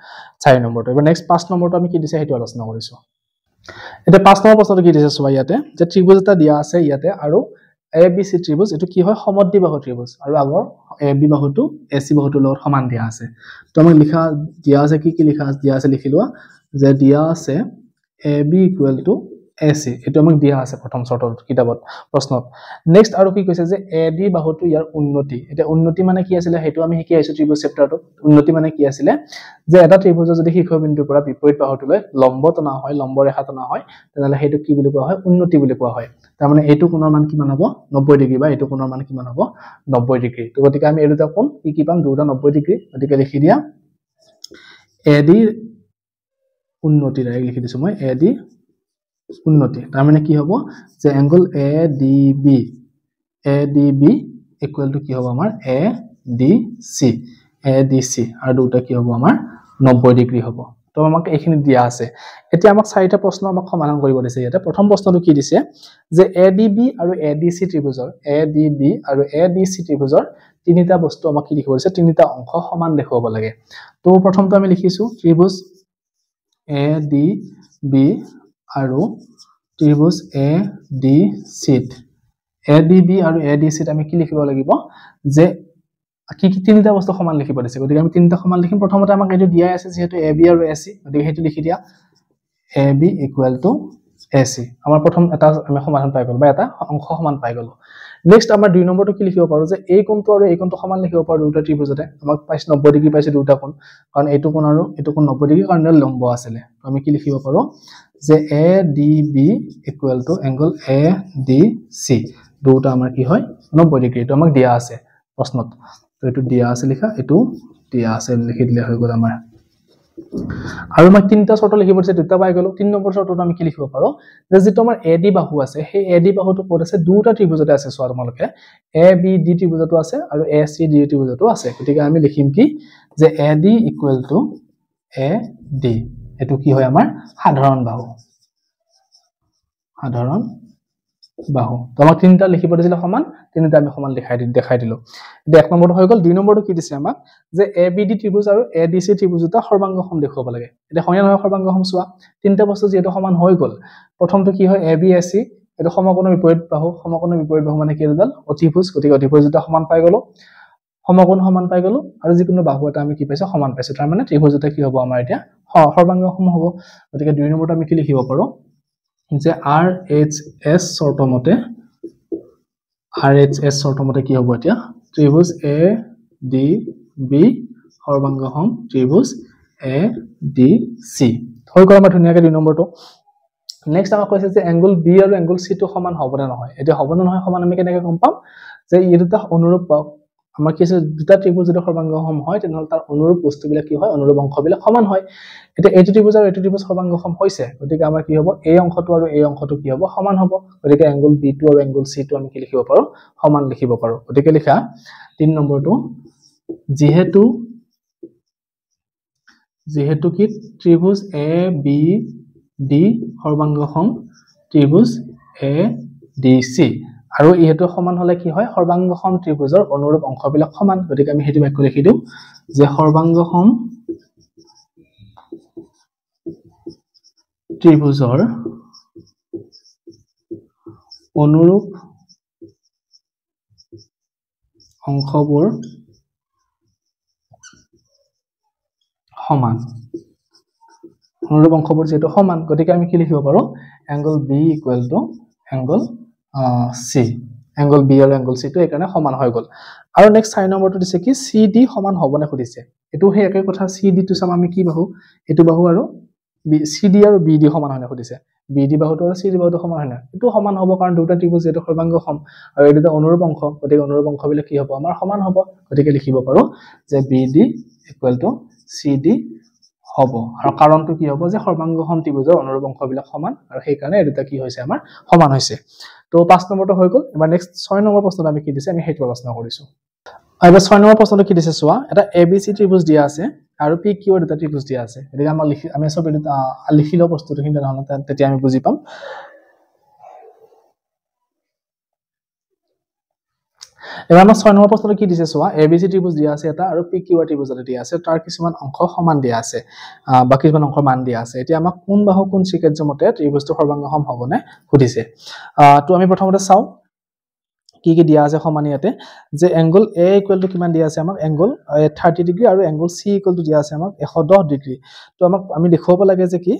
4 নম্বৰটো এবাৰ নেক্সট 5 নম্বৰটো আমি কি দিছে হেতু আলোচনা কৰিছো এটা 5 নম্বৰ প্ৰশ্নটো কি দিছে সোৱা ইয়াতে যে ত্ৰিভুজ এটা দিয়া আছে ইয়াতে আৰু ABC ত্ৰিভুজ এটো কি হয় সমদ্বিবাহু ত্ৰিভুজ আৰু আগৰ AB বাহুটো AC বাহুটোৰ লগত সমান দিয়া আছে তো আমাক দিয়া আছে কি দিয়া আছে লিখি লোৱা যে দিয়া আছে AB = AC এটো আমাক দিয়া আছে প্ৰথম শৰ্টৰ কিতাবত প্ৰশ্নত নেক্সট আৰু কি কৈছে যে AD বাহুটো ইয়াৰ উন্নতি এটা উন্নতি মানে কি আছিল হেতু আমি শিকি আইছো ত্ৰিভুজ চেপ্টাৰটো উন্নতি মানে কি আছিল যে এটা ত্ৰিভুজৰ যদি শীৰ্ষবিন্দুৰ পৰা বিপৰীত বাহুটোলৈ লম্ব টনা হয় লম্ব ৰেখা টনা হয় তেনলে হেতু কি বুলি কোৱা হয় উন্নতি বুলি কোৱা হয় তাৰ মানে এইটো কোণৰ মান কিমান হ'ব 90 ডিগ্ৰী বা এইটো কোণৰ মান কিমান হ'ব 90 ডিগ্ৰী তো গতিকে আমি এই দুটা কোণ কি পাম দুটা 90 ডিগ্ৰী গতিকে লিখি দিয়া AD উন্নতি লিখি দিছো মই AD উন্নতি তাৰ মানে কি হ'ব যে এংগল ADB ইকুৱেল টু কি হ'ব আমাৰ ADC আৰু দুটা কি হ'ব আমাৰ 90 ডিগ্ৰী হ'ব তো আমাক এইখিনি দিয়া আছে এতিয়া আমাক চাৰিটা প্ৰশ্ন আমাক সমাধান কৰিব দিছে ইয়াতে প্ৰথম প্ৰশ্নটো কি দিছে যে ADB আৰু ADC ত্ৰিভুজৰ তিনিটা বস্তু আমাক কি লিখিব দিছে তিনিটা অংশ সমান দেখুৱাব লাগে তো প্ৰথমটো আমি লিখিছো ত্ৰিভুজ ADB আৰু ত্ৰিভুজ ADC আৰু ADC আমি কি লিখিব লাগিব যে কি তিনিটা বস্তু সমান লিখিব দিছে গতিকে আমি তিনিটা সমান লিখিম প্ৰথমতে আমাক এইটো দিয়া আছে যেহেতু AB আৰু AC গতিকে হেতু লিখি দিয়া AB = AC আমাৰ প্ৰথম এটা আমি সমাধান পাই গল বা এটা অংশ সমান পাই গল নেক্সট আমাৰ দুই নম্বৰটো কি লিখিব পাৰো যে এই কোণটো আৰু এই কোণটো সমান লিখিব পাৰো দুটা ত্ৰিভুজতে আমাক পাইছে 90 ডিগ্ৰী পাইছে দুটা কোণ কাৰণ এইটো কোণ আৰু এইটো কোণ 90 ডিগ্ৰী কাৰণ লম্ব আছিল আমি কি লিখিব পাৰো যে ADB = এংগল ADC দুটা আমাৰ কি হয় 90 ডিগ্ৰী এটো আমাক দিয়া আছে প্ৰশ্নত তো এটো দিয়া আছে লিখা এটো দিয়া আছে লিখি দিলে হৈ গল আমাৰ আৰু মই তিনটা শৰ্ত লিখিব দিছে দুটা পাই গলো তিন নম্বৰ শৰ্তটো আমি কি লিখিব পাৰো যে যেটো আমাৰ AD বাহু আছে সেই AD বাহুটো ক'ত আছে দুটা ত্ৰিভুজতে আছে সোৱা তোমালোকে ABD ত্ৰিভুজটো আছে আৰু ACD ত্ৰিভুজটো আছে গতিকে আমি লিখিম কি যে AD = AD এটো কি হয় আমাৰ সাধাৰণ বাহু তো আমাক তিনটা লিখিব দিছিল সমান তিনটা আমি সমান দেখাই দিলো এতিয়া এক নম্বৰটো হৈ গল দুই নম্বৰটো কি দিছে আমাক যে ABD ত্ৰিভুজ আৰু ADC ত্ৰিভুজ দুটা সৰ্বাংগসম দেখুৱাব লাগে এতিয়া হয় নহয় সৰ্বাংগসম চোৱা তিনটা বস্তু যেটো সমান হৈ গল প্ৰথমটো কি হয় ABAC এটো সমকোণৰ বিপৰীত বাহু মানে কি এডাল অতিভুজ গতিকে অতিভুজ দুটা সমান পাই গলো সমকোণ সমান পাই গলো আৰু যিকোনো বাহু এটা আমি কি পাইছো সমান পাইছো তাৰ মানে ত্ৰিভুজ দুটা কি হ'ব আমাৰ এতিয়া সৰ্বাংগসম হ'ব গতিকে দুই নম্বৰটো আমি কি লিখিব পাৰো যে RHS শৰ্তমতে কি হ'ব এতিয়া ত্ৰিভুজ ADB সৰ্বাংগসম ত্ৰিভুজ ADC হৈ গল আমাৰ ধুনিয়াকে দুই নম্বৰটো নেক্সট আমাক কৈছে যে এংগল B আৰু এংগল C টো সমান হ'ব না নহয় এতিয়া হ'ব না নহয় সমান আমি কেনেকৈ গম পাম যে এই দুটা অনুৰূপ আমাৰ কি আছে দুটা ত্ৰিভুজ যদি সৰ্বাংগসম হয় তেনহলে তাৰ অনুৰূপ বস্তুবিলাক কি হয় অনুৰূপ অংশবিলাক সমান হয় এটা এইটো ত্ৰিভুজ আৰু এইটো ত্ৰিভুজ সৰ্বাংগসম হৈছে গতিকে আমাৰ কি হ'ব এই অংশটো আৰু এই অংশটো কি হ'ব সমান হ'ব গতিকে এংগল B টো আৰু এংগল C টো আমি কি লিখিব পাৰো সমান লিখিব পাৰো গতিকে লিখা 3 নম্বৰটো যেহেতু কি ত্ৰিভুজ ABD সৰ্বাংগসম ত্ৰিভুজ ADC আৰু ইহেতু সমান হলে কি হয় সৰ্বাংগসম ত্ৰিভুজৰ অনুৰূপ অংশবিলাক সমান গতিকে আমি হেতু বাক্য লিখি দিও যে সৰ্বাংগসম ত্ৰিভুজৰ অনুৰূপ অংশবোৰ সমান অনুৰূপ অংশবোৰ যেটো সমান গতিকে আমি কি লিখিব পাৰো angle B = angle C angle B আৰু এংগল C টো একাৰণে সমান হৈ গল আৰু নেক্সট 4 নম্বৰটো দিছে কি CD সমান হ'বনে খুদিছে এটো হে একে কথা CD টো চাম আমি কি বাহু এটো বাহু আৰু CD আৰু BD সমান হয়নে খুদিছে BD বাহুটো আৰু CD বাহুটো সমান হয় না এটো সমান হ'ব কাৰণ দুটা ত্ৰিভুজ যেটো সৰ্বাংগসম আৰু এই দুটা অনুৰূপ অংশ গতিকে অনুৰূপ অংশবিলাক কি হ'ব আমাৰ সমান হ'ব গতিকে লিখিব পাৰো যে BD = CD হ'ব আৰু কাৰণটো কি হ'ব যে সৰ্বাংগসম ত্ৰিভুজৰ অনুৰূপ অংশবিলাক সমান আৰু সেই কাৰণে এই দুটা কি হৈছে আমাৰ সমান হৈছে তো 5 নম্বৰটো হৈ গল এবাৰ নেক্সট 6 নম্বৰ প্ৰশ্নটো আমি কি দিছে আমি হেতু আলোচনা কৰিছো আৰু 6 নম্বৰ প্ৰশ্নটো কি দিছে চোৱা এটা ABC ত্ৰিভুজ দিয়া আছে আৰু PQ দুটা ত্ৰিভুজ দিয়া আছে এদিকে আমি সব লিখি লও প্ৰশ্নটো কিন্তু নহলে তেতিয়া আমি বুজি পাম এবাৰ আমাৰ 6 নম্বৰ প্ৰশ্নটো কি দিছে চোৱা ABC ত্ৰিভুজ দিয়া আছে এটা আৰু PQ ত্ৰিভুজ দিয়া আছে তাৰ কিছুমান অংশ সমান দিয়া আছে বাকি কিছুমান অংশৰ মান দিয়া আছে এতিয়া আমাক কোন বাহু কোন চিকেজ্য মতে ত্ৰিভুজটো সৰ্বাংগসম হ'বনে খুদিছে তো আমি প্ৰথমতে চাও কি দিয়া আছে সমান ইয়াতে যে এংগল A = কিমান দিয়া আছে আমাক এংগল 30 ডিগ্ৰী আৰু এংগল C = দিয়া আছে আমাক 110 ডিগ্ৰী তো আমাক আমি দেখুৱাব লাগে যে কি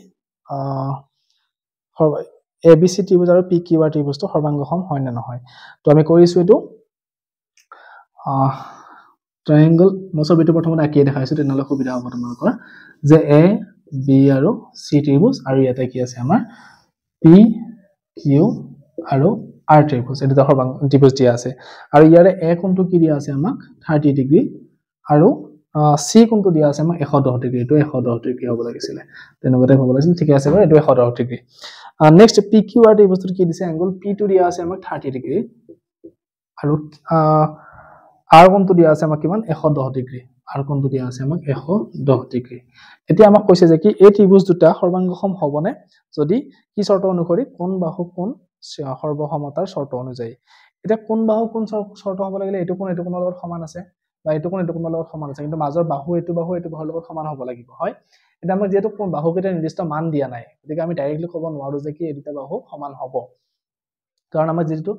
ABC ত্ৰিভুজ আৰু PQ ত্ৰিভুজটো সৰ্বাংগসম হয় না নহয় তো আমি কৰিছো এটো ট্ৰায়াঙ্গল মছবিটো প্ৰথমতে আকি দেখাইছো তেনেহলে সুবিধা হ'ব তোমালোকৰ যে A B আৰু C ত্ৰিভুজ আৰু ইয়াতে কি আছে আমাৰ PQ আৰু R ত্ৰিভুজ এটা ত্ৰিভুজ দিয়া আছে আৰু ইয়াৰে A কোণটো কি দিয়া আছে আমাক 30 ডিগ্ৰী আৰু C কোণটো দিয়া আছে আমাক 110 ডিগ্ৰী এটো 110 ডিগ্ৰী হ'ব লাগিছিল তেনেকুৱাতে হ'ব লাগিছিল ঠিক আছে বাৰু এটো 110 degree next P Q R এই বস্তুটো কি দিছে এংগল পি টো দিয়া আছে আমাক 30 ডিগ্ৰী আৰু আৰ কোণটো দিয়া আছে আমাক কিমান 110 ডিগ্ৰী আৰ কোণটো দিয়া আছে আমাক 110 ডিগ্ৰী এতিয়া আমাক কৈছে যে কি এই ত্ৰিভুজ দুটা সৰ্বাংগসম হ'বনে যদি কি শৰ্ত অনুসৰি কোণ বাহু কোণ সৰ্বসমতাৰ শৰ্ত অনুযায়ী এটা কোণ বাহু কোণ শৰ্ত হ'ব লাগিলে এইটো কোণৰ লগত সমান আছে বা এইটো কোণৰ লগত সমান আছে কিন্তু মাজৰ বাহু এইটো বাহুৰ লগত সমান হ'ব লাগিব হয় এটা আমাৰ যেটো কোণ বাহু কেইটা নিৰ্দিষ্ট মান দিয়া নাই গতিকে আমি ডাইৰেক্টলি ক'ব নোৱাৰো যে কি এই দুটা বাহু সমান হ'ব কাৰণ আমাৰ যেটো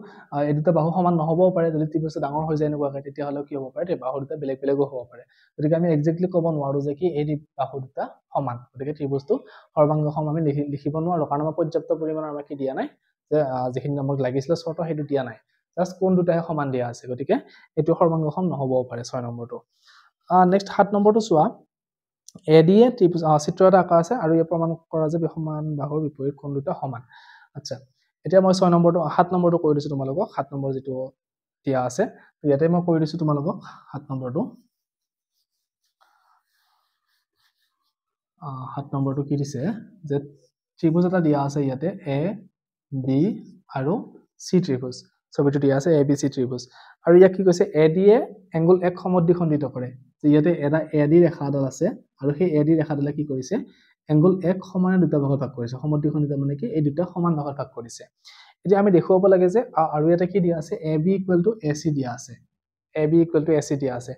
এই দুটা বাহু সমান নহবও পাৰে যদি ত্ৰিভুজটো ডাঙৰ হৈ যায় এনেকুৱাকৈ তেতিয়া হলে কি হ'ব পাৰে তে বাহু দুটা বেলেগ বেলেগো হ'ব পাৰে গতিকে আমি এক্স্যাক্টলি ক'ব নোৱাৰো যে কি এই বাহু দুটা সমান গতিকে ত্ৰিভুজটো সৰ্বাংগসম আমি লিখিব নোৱাৰো কাৰণ আমাৰ পৰ্যাপ্ত পৰিমাণৰ আমাক কি দিয়া নাই যে যিখিনি আমাক লাগিছিল শৰ্ত হেতু দিয়া নাই জাস্ট কোণ দুটাহে সমান দিয়া আছে গতিকে এটো সৰ্বাংগসম নহবও পাৰে 6 নম্বৰটো নেক্সট 7 নম্বৰটো চোৱা এডি এ ত্ৰিভুজ চিত্ৰ এটা আঁকা আছে আৰু এই প্ৰমাণ কৰা যে সমান বাহুৰ বিপৰীত কোণ দুটা সমান আচ্ছা এতিয়া মই 6 নম্বৰটো 7 নম্বৰটো কৈ দিছো তোমালোকক 7 নম্বৰ যেটো দিয়া আছে ইয়াতে মই কৈ দিছো তোমালোকক 7 নম্বৰটো 7 নম্বৰটো কি দিছে যে ত্ৰিভুজ এটা দিয়া আছে ইয়াতে এ বি আৰু সি ত্ৰিভুজ ছবিটো দিয়া আছে এ বি সি ত্ৰিভুজ আৰু ইয়াক কি কৈছে এডি এ এংগল এক সমদ্বিখণ্ডিত কৰে যে ইয়াতে এটা এডি ৰেখাডাল আছে আৰু সেই এডি ৰেখাডালে কি কৰিছে এংগল এক সমানে দুটা ভাগত ভাগ কৰিছে সমদ্বিখণ্ডিত মানে কি এই দুটা সমান ভাগত ভাগ কৰিছে এতিয়া আমি দেখুৱাব লাগে যে আৰু এটা কি দিয়া আছে AB = AC দিয়া আছে AB = AC দিয়া আছে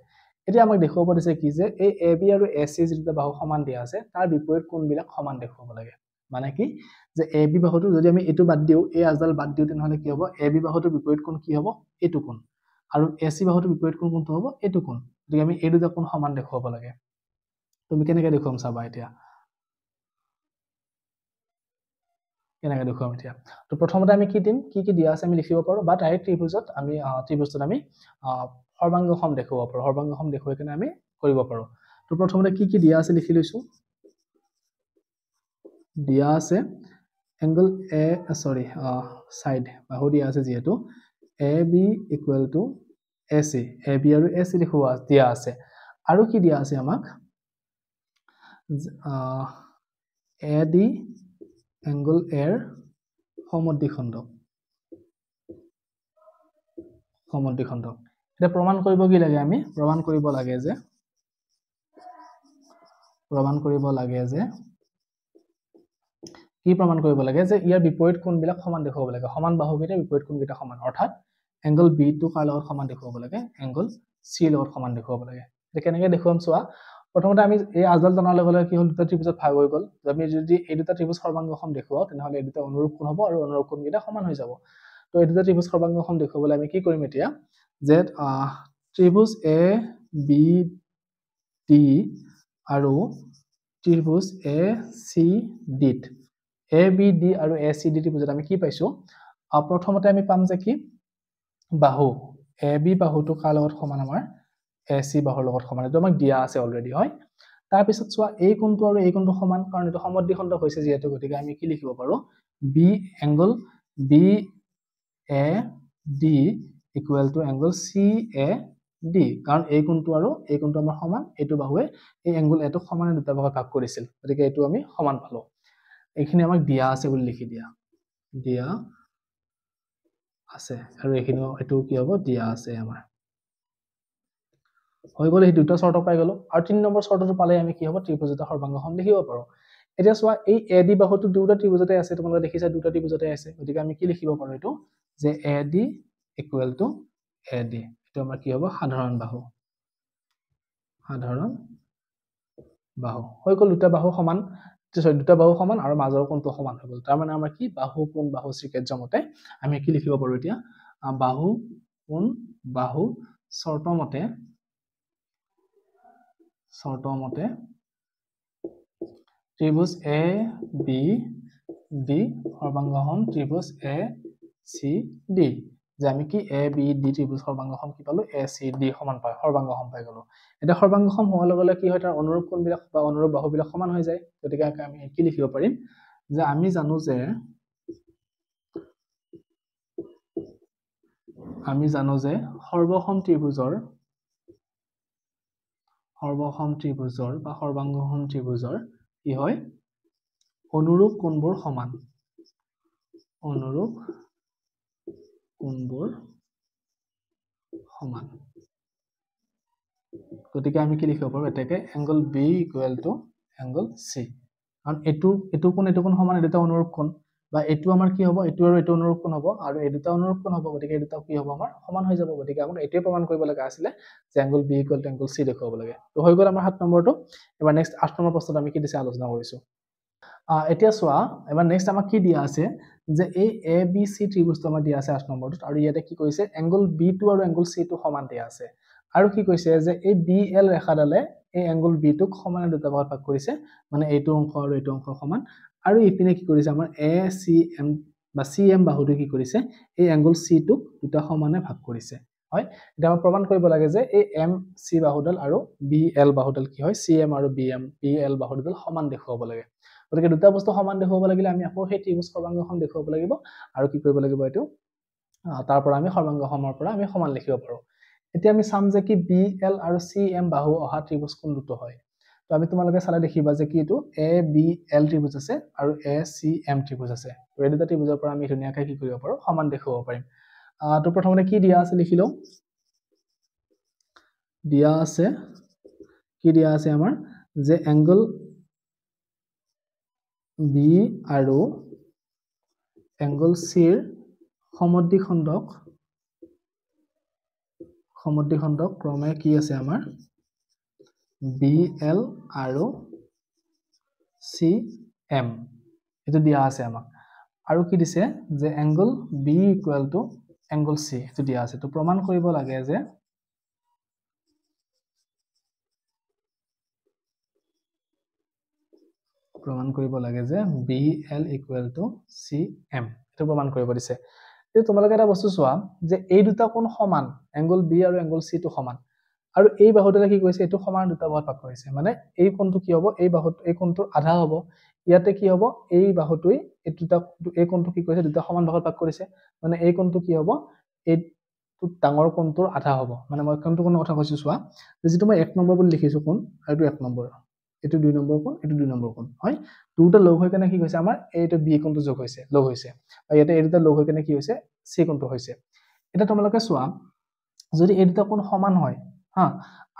এতিয়া আমাক দেখুৱাব দিছে কি যে এই AB আৰু AC যেটা বাহু সমান দিয়া আছে তাৰ বিপৰীত কোণবিলাক সমান দেখুৱাব লাগে মানে কি যে AB বাহুটো যদি আমি এটো বাদ দিও এই আজদাল বাদ দিও তেনেহলে কি হ'ব AB বাহুটোৰ বিপৰীত কোণ কি হ'ব এটো কোণ আৰু AC বাহুটোৰ বিপৰীত কোণ কোনটো হ'ব এটো কোণ যদি আমি এই দুটা কোণ সমান দেখুৱাব লাগে তুমি কেনেকৈ দেখুৱাম চাবা এতিয়া কেনেকৈ দেখুৱাম এতিয়া তো প্ৰথমতে আমি কি দিম কি দিয়া আছে আমি লিখিব পাৰো বা ডাইৰেক্ট ত্ৰিভুজত আমি ত্ৰিভুজত আমি সৰ্বাংগসম দেখুৱাব পাৰো সৰ্বাংগসম দেখুৱাই কিনে আমি কৰিব পাৰো তো প্ৰথমতে কি দিয়া আছে লিখি লৈছো দিয়া আছে এংগল এ সৰি সাইড বাহু দিয়া আছে যেহেতু AB = AC AB আৰু AC লিখোৱা দিয়া আছে আৰু কি দিয়া আছে আমাক AD এংগল এৰ সমদ্বিখণ্ড এটা প্ৰমাণ কৰিব কি লাগে আমি প্ৰমাণ কৰিব লাগে যে কি প্ৰমাণ কৰিব লাগে যে ইয়াৰ বিপৰীত কোণবিলাক সমান দেখুৱাব লাগে সমান বাহুকেইটা বিপৰীত কোণকেইটা সমান অৰ্থাৎ এংগল বি টো কাৰ লগত সমান দেখুৱাব লাগে এংগল সি লগত সমান দেখুৱাব লাগে এটা কেনেকৈ দেখুৱাম চোৱা প্ৰথমতে আমি এই আজদাল জনাৰ লগে লগে কি হ'ল দুটা ত্ৰিভুজত ভাগ হৈ গ'ল আমি যদি এই দুটা ত্ৰিভুজ সৰ্বাংগসম দেখুৱাও তেনেহলে এই দুটা অনুৰূপ কোণ হ'ব আৰু অনুৰূপ কোণকেইটা সমান হৈ যাব তো এই দুটা ত্ৰিভুজ সৰ্বাংগসম দেখুৱাবলৈ আমি কি কৰিম এতিয়া যে ত্ৰিভুজ এ বি ডি আৰু ত্ৰিভুজ A C D A B D আৰু এ চি ডি ত্ৰিভুজত আমি কি পাইছো প্ৰথমতে আমি পাম যে কি বাহু এ বি বাহুটো কাৰ লগত সমান আমাৰ এ চি বাহুৰ লগত সমান এইটো আমাক দিয়া আছে অলৰেডি হয় তাৰ পিছত চোৱা এই কোণটো আৰু এই কোণটো সমান কাৰণ এইটো সমদ্বিখণ্ড হৈছে যেহেতু গতিকে আমি কি লিখিব পাৰো B angle B A D = angle C A D কাৰণ এই কোণটো আৰু এই কোণটো আমাৰ সমান এইটো বাহুৱে এই এংগল এটো সমানে দুটা ভাগত ভাগ কৰিছিল গতিকে এইটো আমি সমান পালো এইখিনি আমাক দিয়া আছে বুলি লিখি দিয়া আছে আৰু এইখিনি এটো কি হ'ব দিয়া আছে আমাৰ হৈ গ'ল এই দুটা শৰ্ত পাই গ'লো আৰু 3 নম্বৰ শৰ্তটো পালে আমি কি হ'ব ত্ৰিভুজ এটা সৰ্বাংগসম লিখিব পাৰো এতিয়া চোৱা এই এডি বাহুটো দুটা ত্ৰিভুজতে আছে তোমালোকে দেখিছা দুটা ত্ৰিভুজতে আছে গতিকে আমি কি লিখিব পাৰো এটো যে এডি = এডি এটো আমাৰ কি হ'ব সাধাৰণ বাহু হৈ গ'ল দুটা বাহু সমান আৰু মাজৰ কোণটো সমান হৈ গ'ল তাৰ মানে আমাৰ কি বাহু কোণ বাহু ত্ৰিকেৰ্য মতে আমি কি লিখিব পাৰো এতিয়া বাহু কোণ বাহু শৰ্ত মতে ত্ৰিভুজ এ B D সৰ্বাংগসম ত্ৰিভুজ A C D যে আমি কি এ বি ডি ত্ৰিভুজ সৰ্বাংগসম কি পালো এ চি ডি সমান পাই সৰ্বাংগসম পাই গলো এটা সৰ্বাংগসম হোৱাৰ লগে লগে কি হয় তাৰ অনুৰূপ কোণবিলাক বা অনুৰূপ বাহুবিলাক সমান হৈ যায় গতিকে আমি কি লিখিব পাৰিম যে আমি জানো যে সৰ্বসম ত্ৰিভুজৰ বা সৰ্বাংগসম ত্ৰিভুজৰ কি হয় অনুৰূপ কোণবোৰ সমান অনুৰূপ কোণবোৰ সমান গতিকে আমি কি লিখিব পাৰো এটাকে angle B equal to angle C কাৰণ এইটো কোণ সমান এই দুটা অনুৰূপ কোণ বা এইটো আমাৰ কি হ'ব এইটো আৰু এইটো অনুৰূপ কোণ হ'ব আৰু এই দুটা অনুৰূপ কোণ হ'ব গতিকে এই দুটা কি হ'ব আমাৰ সমান হৈ যাব গতিকে আমাক এইটোৱে প্ৰমাণ কৰিব লগা আছিলে যে angle B equal to angle C দেখুৱাব লাগে তো হৈ গ'ল আমাৰ 7 নম্বৰটো এবাৰ নেক্সট 8 নম্বৰ প্ৰশ্নত আমি কি দিছে আলোচনা কৰিছো এতিয়া চোৱা এবাৰ নেক্সট আমাক কি দিয়া আছে যে এই এ বি চি ত্ৰিভুজটো আমাৰ দিয়া আছে 8 নম্বৰটোত আৰু ইয়াতে কি কৰিছে এংগল বি টো আৰু এংগল চি টো সমান দিয়া আছে আৰু কি কৈছে যে এই বি এল ৰেখাডালে এই এংগল বি টোক সমানে দুটা ভাগত ভাগ কৰিছে মানে এইটো অংশ আৰু এইটো অংশ সমান আৰু ইপিনে কি কৰিছে আমাৰ এ চি এম বা চি এম বাহুটো কি কৰিছে এই এংগল চি টোক দুটা সমানে ভাগ কৰিছে হয় এটা আমাৰ প্ৰমাণ কৰিব লাগে যে এই এম চি বাহুডাল আৰু বি এল বাহুডাল কি হয় চি এম আৰু বি এল বাহুডাল সমান দেখুৱাব লাগে গতিকে দুটা বস্তু সমান দেখুৱাব লাগিলে আমি আকৌ সেই ত্ৰিভুজ সৰ্বাংগখন দেখুৱাব লাগিব আৰু কি কৰিব লাগিব এইটো তাৰ পৰা আমি সৰ্বাংগসমৰ পৰা আমি সমান লিখিব পাৰো এতিয়া আমি চাম যে কি বি এল আৰু চি এম বাহু অহা ত্ৰিভুজ কোন দুটো হয় তো আমি তোমালোকে চালে দেখিবা যে কি এইটো এ বি এল ত্ৰিভুজ আছে আৰু এ চি এম ত্ৰিভুজ আছে তো এই দুটা ত্ৰিভুজৰ পৰা আমি ধুনীয়াকৈ কি কৰিব পাৰো সমান দেখুৱাব পাৰিম তো প্ৰথমতে কি দিয়া আছে লিখি লওঁ দিয়া আছে কি দিয়া আছে আমাৰ যে এংগল বি আৰু এংগল চিৰ সমদ্বিখণ্ডক ক্ৰমে কি আছে আমাৰ বি এল আৰু চি এম এইটো দিয়া আছে আমাক আৰু কি দিছে যে angle B equal to angle C এইটো দিয়া আছে তো প্ৰমাণ কৰিব লাগে যে B L equal to C M এইটো প্ৰমাণ কৰিব দিছে এতিয়া তোমালোকে এটা বস্তু চোৱা যে এই দুটা কোণ সমান এংগল বি আৰু এংগল চি টো সমান আৰু এই বাহুটোলে কি কৰিছে এইটো সমান দুটা ভাগত ভাগ কৰিছে মানে এই কোণটো কি হ'ব এই কোণটোৰ আধা হ'ব ইয়াতে কি হ'ব এই বাহুটোই এই কোণটো কি কৰিছে দুটা সমান ভাগত ভাগ কৰিছে মানে এই কোণটো কি হ'ব এই ডাঙৰ কোণটোৰ আধা হ'ব মানে মই কোণটো কোণৰ কথা কৈছো চোৱা যেটো মই 1 নম্বৰ বুলি লিখিছো কোণ আৰু 1 নম্বৰ এইটো 2 নম্বৰ কোণ এইটো 2 নম্বৰ কোণ হয় দুটা লগ হৈ কেনে কি হৈছে আমাৰ এইটো বি কোণটো যোগ হৈছে লগ হৈছে আৰু ইয়াতে এই দুটা লগ হৈ কেনে কি হৈছে সি কোণটো হৈছে এটা তোমালোকে চোৱা যদি এই দুটা কোণ সমান হয় হা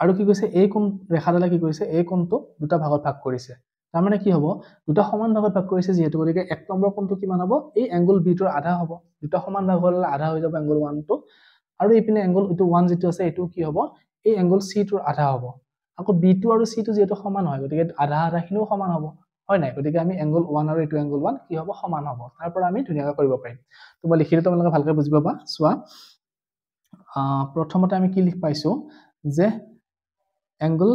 আৰু কি কৈছে এই কোণ ৰেখাডালে কি কৰিছে এই কোণটো দুটা ভাগত ভাগ কৰিছে তাৰ মানে কি হ'ব দুটা সমান ভাগত ভাগ কৰিছে যেহেতু গতিকে 1 নম্বৰ কোণটো কিমান হ'ব এই এংগল বি টোৰ আধা হ'ব দুটা সমান ভাগ হ'লে আধা হৈ যাব এংগল 1 টো আৰু ইপিনে এংগল এইটো 1 যেটো আছে এইটো কি হ'ব এই এংগল চি টোৰ আধা হ'ব আকৌ বি টো আৰু চি টো যেটো সমান হয় গতিকে আধা খিনিও সমান হ'ব হয় নাই গতিকে আমি এংগল 1 আৰু এইটো এংগল 1 কি হ'ব সমান হ'ব তাৰ পৰা আমি ধুনীয়াকৈ কৰিব পাৰিম তো মই লিখিলে তোমালোকে ভালকৈ বুজি পাবা চোৱা প্ৰথমতে আমি কি লিখ পাইছো যে angle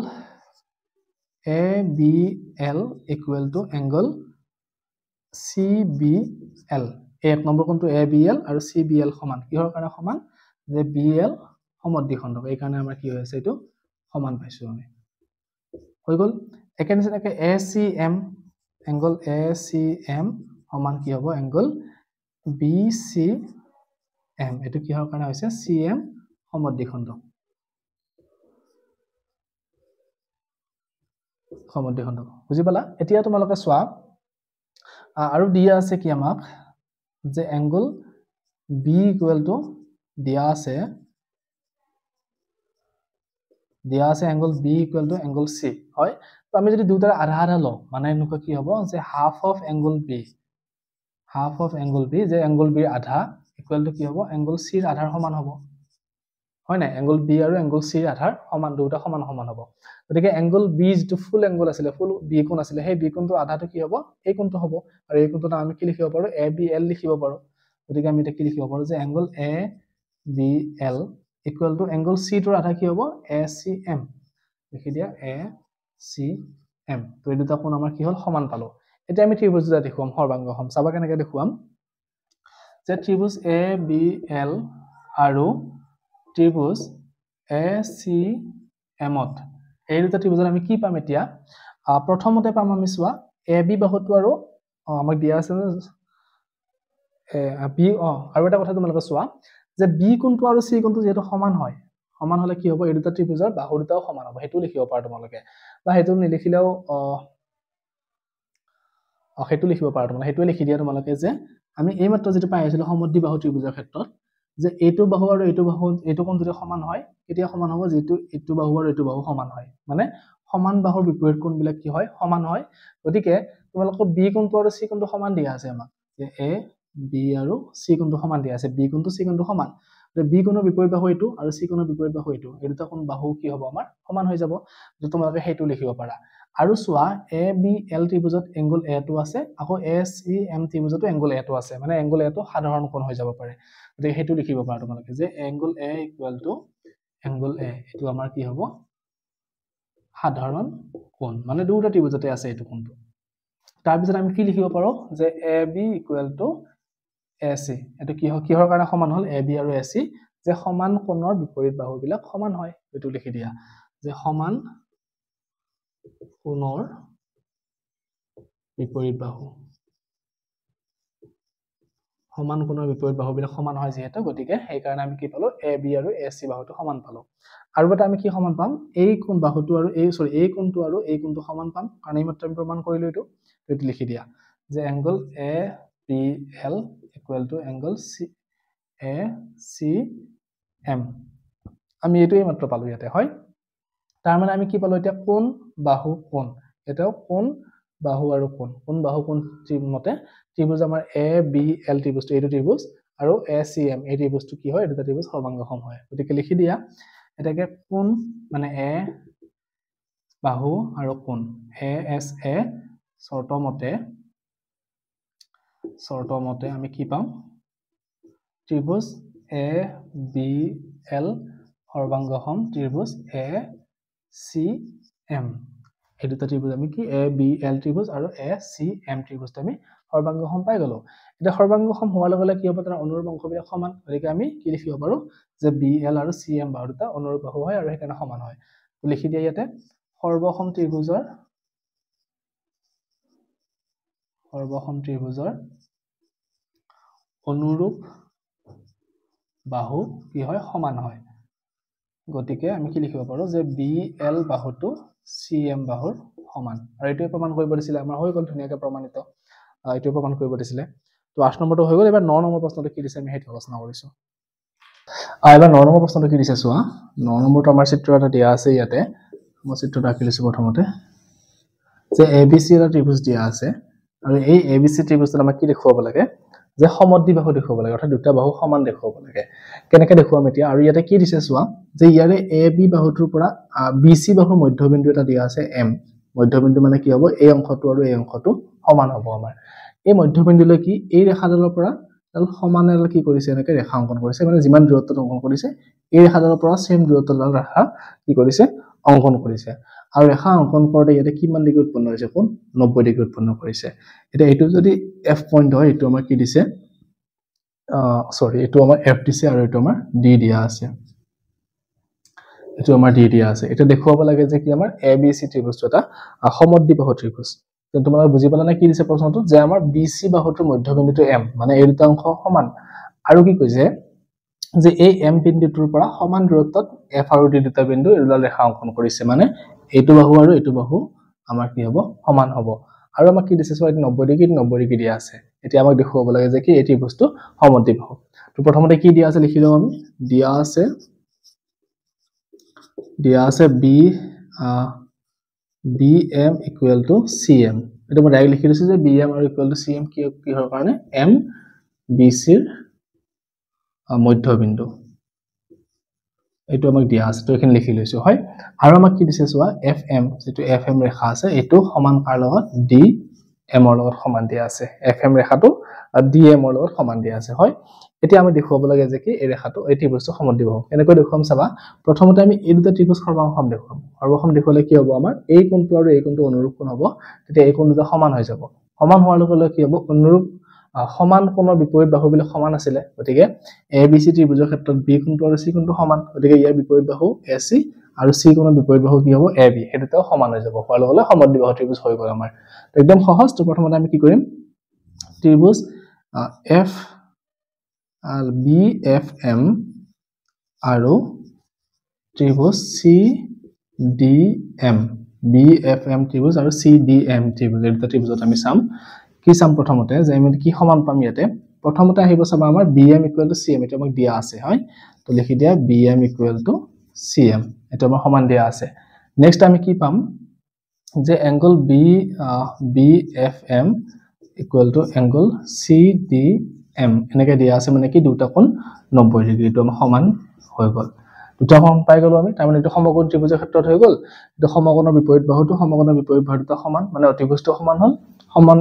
A B L equal to angle C B L এই 1 নম্বৰ কোণটো এ বি এল আৰু চি বি এল সমান কিহৰ কাৰণে সমান যে বি এল সমদ্বিখণ্ডক এই কাৰণে আমাৰ কি হৈছে এইটো সমান পাইছো আমি হৈ গ'ল একে নিচিনাকৈ A C M angle A C M সমান কি হ'ব এংগল বি চি এম এইটো কিহৰ কাৰণে হৈছে চি এম সমদ্বিখণ্ডক বুজি পালা এতিয়া তোমালোকে চোৱা আৰু দিয়া আছে কি আমাক যে এংগল বি ইকুৱেল টু দিয়া আছে angle B equal to angle C হয় তো আমি যদি দুটাৰ আধা আধা লওঁ মানে এনেকুৱা কি হ'ব যে হাফ অফ এংগল বি যে এংগল বিৰ আধা ইকুৱেল টু কি হ'ব এংগল চিৰ আধাৰ সমান হ'ব হয় নাই এংগল বি আৰু এংগল চিৰ আধাৰ সমান দুটা সমান হ'ব গতিকে এংগল বি যেটো ফুল এংগল আছিলে ফুল বি কোণ আছিলে সেই বি কোণটোৰ আধাটো কি হ'ব এই কোণটো হ'ব আৰু এই কোণটো আমি কি লিখিব পাৰো এ বি এল লিখিব পাৰো গতিকে আমি এটা কি লিখিব পাৰো যে angle A B L equal to angle C টোৰ আধা কি হ'ব এ চি এম লিখি দিয়া এ চি এম তো এই দুটা কোণ আমাৰ কি হ'ল সমান পালো এতিয়া আমি ত্ৰিভুজ দুটা দেখুৱাম সৰ্বাংগসম চাবা কেনেকৈ দেখুৱাম যে ত্ৰিভুজ এ বি এল আৰু ত্ৰিভুজ এ চি এমত এই দুটা ত্ৰিভুজত আমি কি পাম এতিয়া প্ৰথমতে পাম আমি চোৱা এ বি বাহুটো আৰু আমাক দিয়া আছে বি আৰু এটা কথা তোমালোকে চোৱা যে বি কোণটো আৰু চি কোণটো যেহেতু সমান হয় সমান হলে কি হ'ব এই দুটা ত্ৰিভুজৰ বাহু দুটাও সমান হ'ব সেইটো লিখিব পাৰা তোমালোকে বা সেইটো নিলিখিলেও সেইটো লিখিব পাৰা তোমালোকে সেইটোৱে লিখি দিয়া তোমালোকে যে আমি এইমাত্ৰ যেটো পাই আছিলো সমদ্বিবাহু ত্ৰিভুজৰ ক্ষেত্ৰত যে এইটো বাহু আৰু এইটো কোণ যদি সমান হয় কেতিয়া সমান হ'ব যেটো এইটো বাহু আৰু এইটো বাহু সমান হয় মানে সমান বাহুৰ বিপৰীত কোণবিলাক কি হয় সমান হয় গতিকে তোমালোকৰ বি কোণটো আৰু সি কোণটো সমান দিয়া আছে আমাক যে এ বি আৰু সি কোণটো সমান দিয়া আছে বি কোণটো সি কোণটো সমান বি কোণৰ বিপৰীত বাহু এইটো আৰু সি কোণৰ বিপৰীত বাহু এইটো এই দুটা কোণ বাহু কি হ'ব আমাৰ সমান হৈ যাব যে তোমালোকে সেইটো লিখিব পাৰা আৰু চোৱা এ বি এল ত্ৰিভুজত এংগল এ টো আছে আকৌ এ চি এম ত্ৰিভুজতো এংগল এ টো আছে মানে এংগল এ টো সাধাৰণ কোণ হৈ যাব পাৰে গতিকে সেইটো লিখিব পাৰা তোমালোকে যে angle a equal to angle এ এটো আমাৰ কি হ'ব সাধাৰণ কোণ মানে দুটা ত্ৰিভুজতে আছে এইটো কোণটো তাৰ পিছত আমি কি লিখিব পাৰো যে A B equal to A C এটো কি হয় কিহৰ কাৰণে সমান হল এ বি আৰু এ চি যে সমান কোণৰ বিপৰীত বাহুবিলাক সমান হয় এটো লিখি দিয়া যে সমান কোণৰ বিপৰীত বাহু সমান কোণৰ বিপৰীত বাহুবিলাক সমান হয় যেহেতু গতিকে সেই কাৰণে আমি কি পালো এ বি আৰু এ চি বাহুটো সমান পালো আৰু এটা আমি কি সমান পাম এই কোণ বাহুটো আৰু এই কোণটো আৰু এই কোণটো সমান পাম কাৰণ এই মাত্ৰ আমি প্ৰমাণ কৰিলো এটো লিখি দিয়া যে angle A B L equal to angle C A C M আমি এইটোই মাত্ৰ পালো ইয়াতে হয় তাৰ মানে আমি কি পালো এতিয়া কোণ বাহু কোণ এটাও কোণ বাহু আৰু কোণ বাহু কোণ মতে ত্ৰিভুজ আমাৰ এ বি এল ত্ৰিভুজটো এইটো ত্ৰিভুজ আৰু এ চি এম এই ত্ৰিভুজটো কি হয় এটা ত্ৰিভুজ সৰ্বাংগসম হয় গতিকে লিখি দিয়া এটাকে কোণ মানে এ বাহু আৰু কোণ এ এছ এ শৰ্ত মতে আমি কি পাম ত্ৰিভুজ এ B L সৰ্বাংগসম ত্ৰিভুজ A C M এই দুটা ত্ৰিভুজ আমি কি এ বি এল ত্ৰিভুজ আৰু এ চি এম ত্ৰিভুজটো আমি সৰ্বাংগসম পাই গলো এটা সৰ্বাংগসম হোৱাৰ লগে লগে কি হ'ব তাৰ অনুৰূপ অংশবিলাক সমান গতিকে আমি কি লিখিব পাৰো যে বি এল আৰু চি এম বাহু দুটা অনুৰূপ বাহু হয় আৰু সেইকাৰণে সমান হয় লিখি দিয়া ইয়াতে সৰ্বসম ত্ৰিভুজৰ অনুৰূপ বাহু কি হয় সমান হয় গতিকে আমি কি লিখিব পাৰো যে বি এল বাহুটো চি এম বাহুৰ সমান আৰু এইটোৱে প্ৰমাণ কৰিব দিছিলে আমাৰ হৈ গ'ল ধুনীয়াকৈ প্ৰমাণিত এইটোৱে প্ৰমাণ কৰিব দিছিলে তো 8 নম্বৰটো হৈ গ'ল এবাৰ 9 নম্বৰ প্ৰশ্নটো কি দিছে আমি সেইটো আলোচনা কৰিছো এবাৰ 9 নম্বৰ প্ৰশ্নটো কি দিছে চোৱা 9 নম্বৰটো আমাৰ চিত্ৰ এটা দিয়া আছে ইয়াতে মই চিত্ৰটো আঁকি লৈছো প্ৰথমতে যে ABC এটা ত্ৰিভুজ দিয়া আছে আৰু এই ABC ত্ৰিভুজটো আমাক কি দেখুৱাব লাগে যে সমদ্বিবাহু দেখুৱাব লাগে অৰ্থাৎ দুটা বাহু সমান দেখুৱাব লাগে কেনেকৈ দেখুৱাম এতিয়া আৰু ইয়াতে কি দিছে চোৱা যে ইয়াৰে AB বাহুটোৰ পৰা BC বাহুৰ মধ্যবিন্দু এটা দিয়া আছে M মধ্যবিন্দু মানে কি হ'ব এই অংশটো আৰু এই অংশটো সমান হ'ব আমাৰ এই মধ্যবিন্দুলৈ কি এই ৰেখাডালৰ পৰা ডাল সমানেৰে কি কৰিছে এনেকৈ ৰেখা অংকন কৰিছে মানে যিমান দূৰত্বত অংকন কৰিছে এই ৰেখাডালৰ পৰা সেম দূৰত্বৰ ৰেখা কি কৰিছে অংকন কৰিছে আৰু ৰেখা অংকন কৰোঁতে ইয়াতে কিমান ডিগ্ৰী উৎপন্ন হৈছে কোণ 90 ডিগ্ৰী উৎপন্ন কৰিছে এটা এইটো যদি F পইণ্ট হয় এইটো আমাৰ কি দিছে সৰি এইটো আমাৰ F দিছে আৰু এইটো আমাৰ D দিয়া আছে এইটো আমাৰ D দিয়া আছে এটা দেখুৱাব লাগে যে কি আমাৰ ABC ত্ৰিভুজটো এটা সমদ্বিবাহু ত্ৰিভুজ কিন্তু তোমালোকে বুজি পালা না কি দিছে প্ৰশ্নটো যে আমাৰ BC বাহুটোৰ মধ্যবিন্দুটো M মানে এই দুটা অংশ সমান আৰু কি কৈছে যে এই M বিন্দুটোৰ পৰা সমান দূৰত্বত F আৰু D দুটা বিন্দু এডাল ৰেখা অংকন কৰিছে মানে এইটো বাহু আৰু এইটো বাহু আমাৰ কি হ'ব সমান হ'ব আৰু আমাক কি দিছে 90 ডিগ্ৰী দিয়া আছে এতিয়া আমাক দেখুৱাব লাগে যে কি এই ত্ৰিভুজটো সমদ্বিবাহু তো প্ৰথমতে কি দিয়া আছে লিখি লওঁ আমি দিয়া আছে BM equal to CM এটা মই ডাইৰেক্ট লিখি দিছো যে BM আৰু equal to CM কিহৰ কাৰণে M BC ৰ মধ্যবিন্দু এইটো আমাক দিয়া আছে তো এখানে লিখি লৈছো হয় আৰু আমাক কি দিছে চোৱা FM যেটো FM ৰেখা আছে এইটো সমান কাৰ লগত DM ৰ লগত সমান দিয়া আছে FM ৰেখাটো DM ৰ লগত সমান দিয়া আছে হয় এতিয়া আমি দেখুৱাব লাগে যে কি এই ৰেখাটো এই ত্ৰিভুজটো সমদ্বিবাহু কেনেকৈ দেখুৱাম চাবা প্ৰথমতে আমি এই দুটা ত্ৰিভুজ সৰ্বাংগসম দেখুৱাম সৰ্বাংগসম দেখুৱালে কি হ'ব আমাৰ এই কোণটো আৰু এই কোণটো অনুৰূপ কোণ হ'ব তেতিয়া এই কোণ দুটা সমান হৈ যাব সমান হোৱাৰ লগে লগে কি হ'ব অনুৰূপ সমান কোণৰ বিপৰীত বাহুবিলাক সমান আছিল গতিকে ABC ত্ৰিভুজৰ ক্ষেত্ৰত B কোণটো আৰু C কোণটো সমান গতিকে ইয়াৰ বিপৰীত বাহু AC আৰু C কোণৰ বিপৰীত বাহু কি হ'ব AB এই দুটাও সমান হৈ যাব হোৱাৰ লগে লগে সমদ্বিবাহু ত্ৰিভুজ হৈ গ'ল আমাৰ তো একদম সহজ তো প্ৰথমতে আমি কি কৰিম ত্ৰিভুজ BFM আৰু ত্ৰিভুজ CDM BFM ত্ৰিভুজ আৰু CDM ত্ৰিভুজ এই দুটা ত্ৰিভুজত আমি চাম কি চাম প্ৰথমতে যে আমি কি সমান পাম ইয়াতে প্ৰথমতে আহিব চাবা আমাৰ bm = cm এটা আমাক দিয়া আছে হয় তো লিখি দিয়া bm = cm এটা আমাৰ সমান দিয়া আছে নেক্সট আমি কি পাম যে angle bfm = angle cdm এনেকৈ দিয়া আছে মানে কি দুটা কোণ 90 ডিগ্ৰী তো আমাৰ সমান হৈ গল দুটা সমান পাই গলো আমি তাৰ মানে এটা সমকোণ ত্ৰিভুজৰ ক্ষেত্ৰত হৈ গল এটা সমকোণৰ বিপৰীত বাহুটো সমকোণৰ বিপৰীত বাহুটো সমান মানে অতিভুজটো সমান হল সমান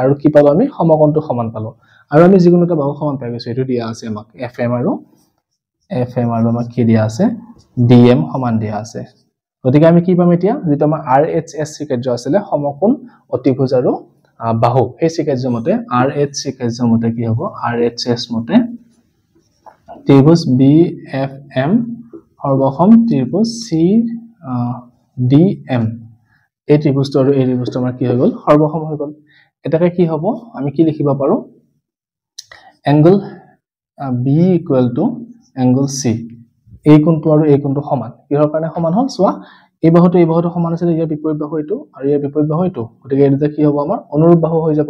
আৰু কি পালো আমি সমকোণটো সমান পালো আৰু আমি যিকোনো এটা বাহু সমান পাই গৈছো এটো দিয়া আছে আমাক fm আৰু আমাক কি দিয়া আছে dm সমান দিয়া আছে গতিকে আমি কি পাম এতিয়া যেটো আমাৰ rhs কাৰ্য আছিল সমকোণ অতিভুজ আৰু বাহু এই কাৰ্য মতে rhs কাৰ্য মতে কি হ'ব rhs মতে ত্ৰিভুজ bfm সৰ্বসম ত্ৰিভুজ cdm এই ত্ৰিভুজটো আৰু এই ত্ৰিভুজটো আমাৰ কি হৈ গল সৰ্বসম হৈ গল এটাকে কি হ'ব আমি কি লিখিব পাৰো angle b = angle c এই কোণটো আৰু এই কোণটো সমান কিহৰ কাৰণে সমান হ'ল চোৱা এই বাহুটো সমান আছে ইয়াৰ বিপৰীত বাহু এইটো আৰু ইয়াৰ বিপৰীত বাহু এইটো গতিকে এই দুটা কি হ'ব আমাৰ অনুৰূপ বাহু হৈ যাব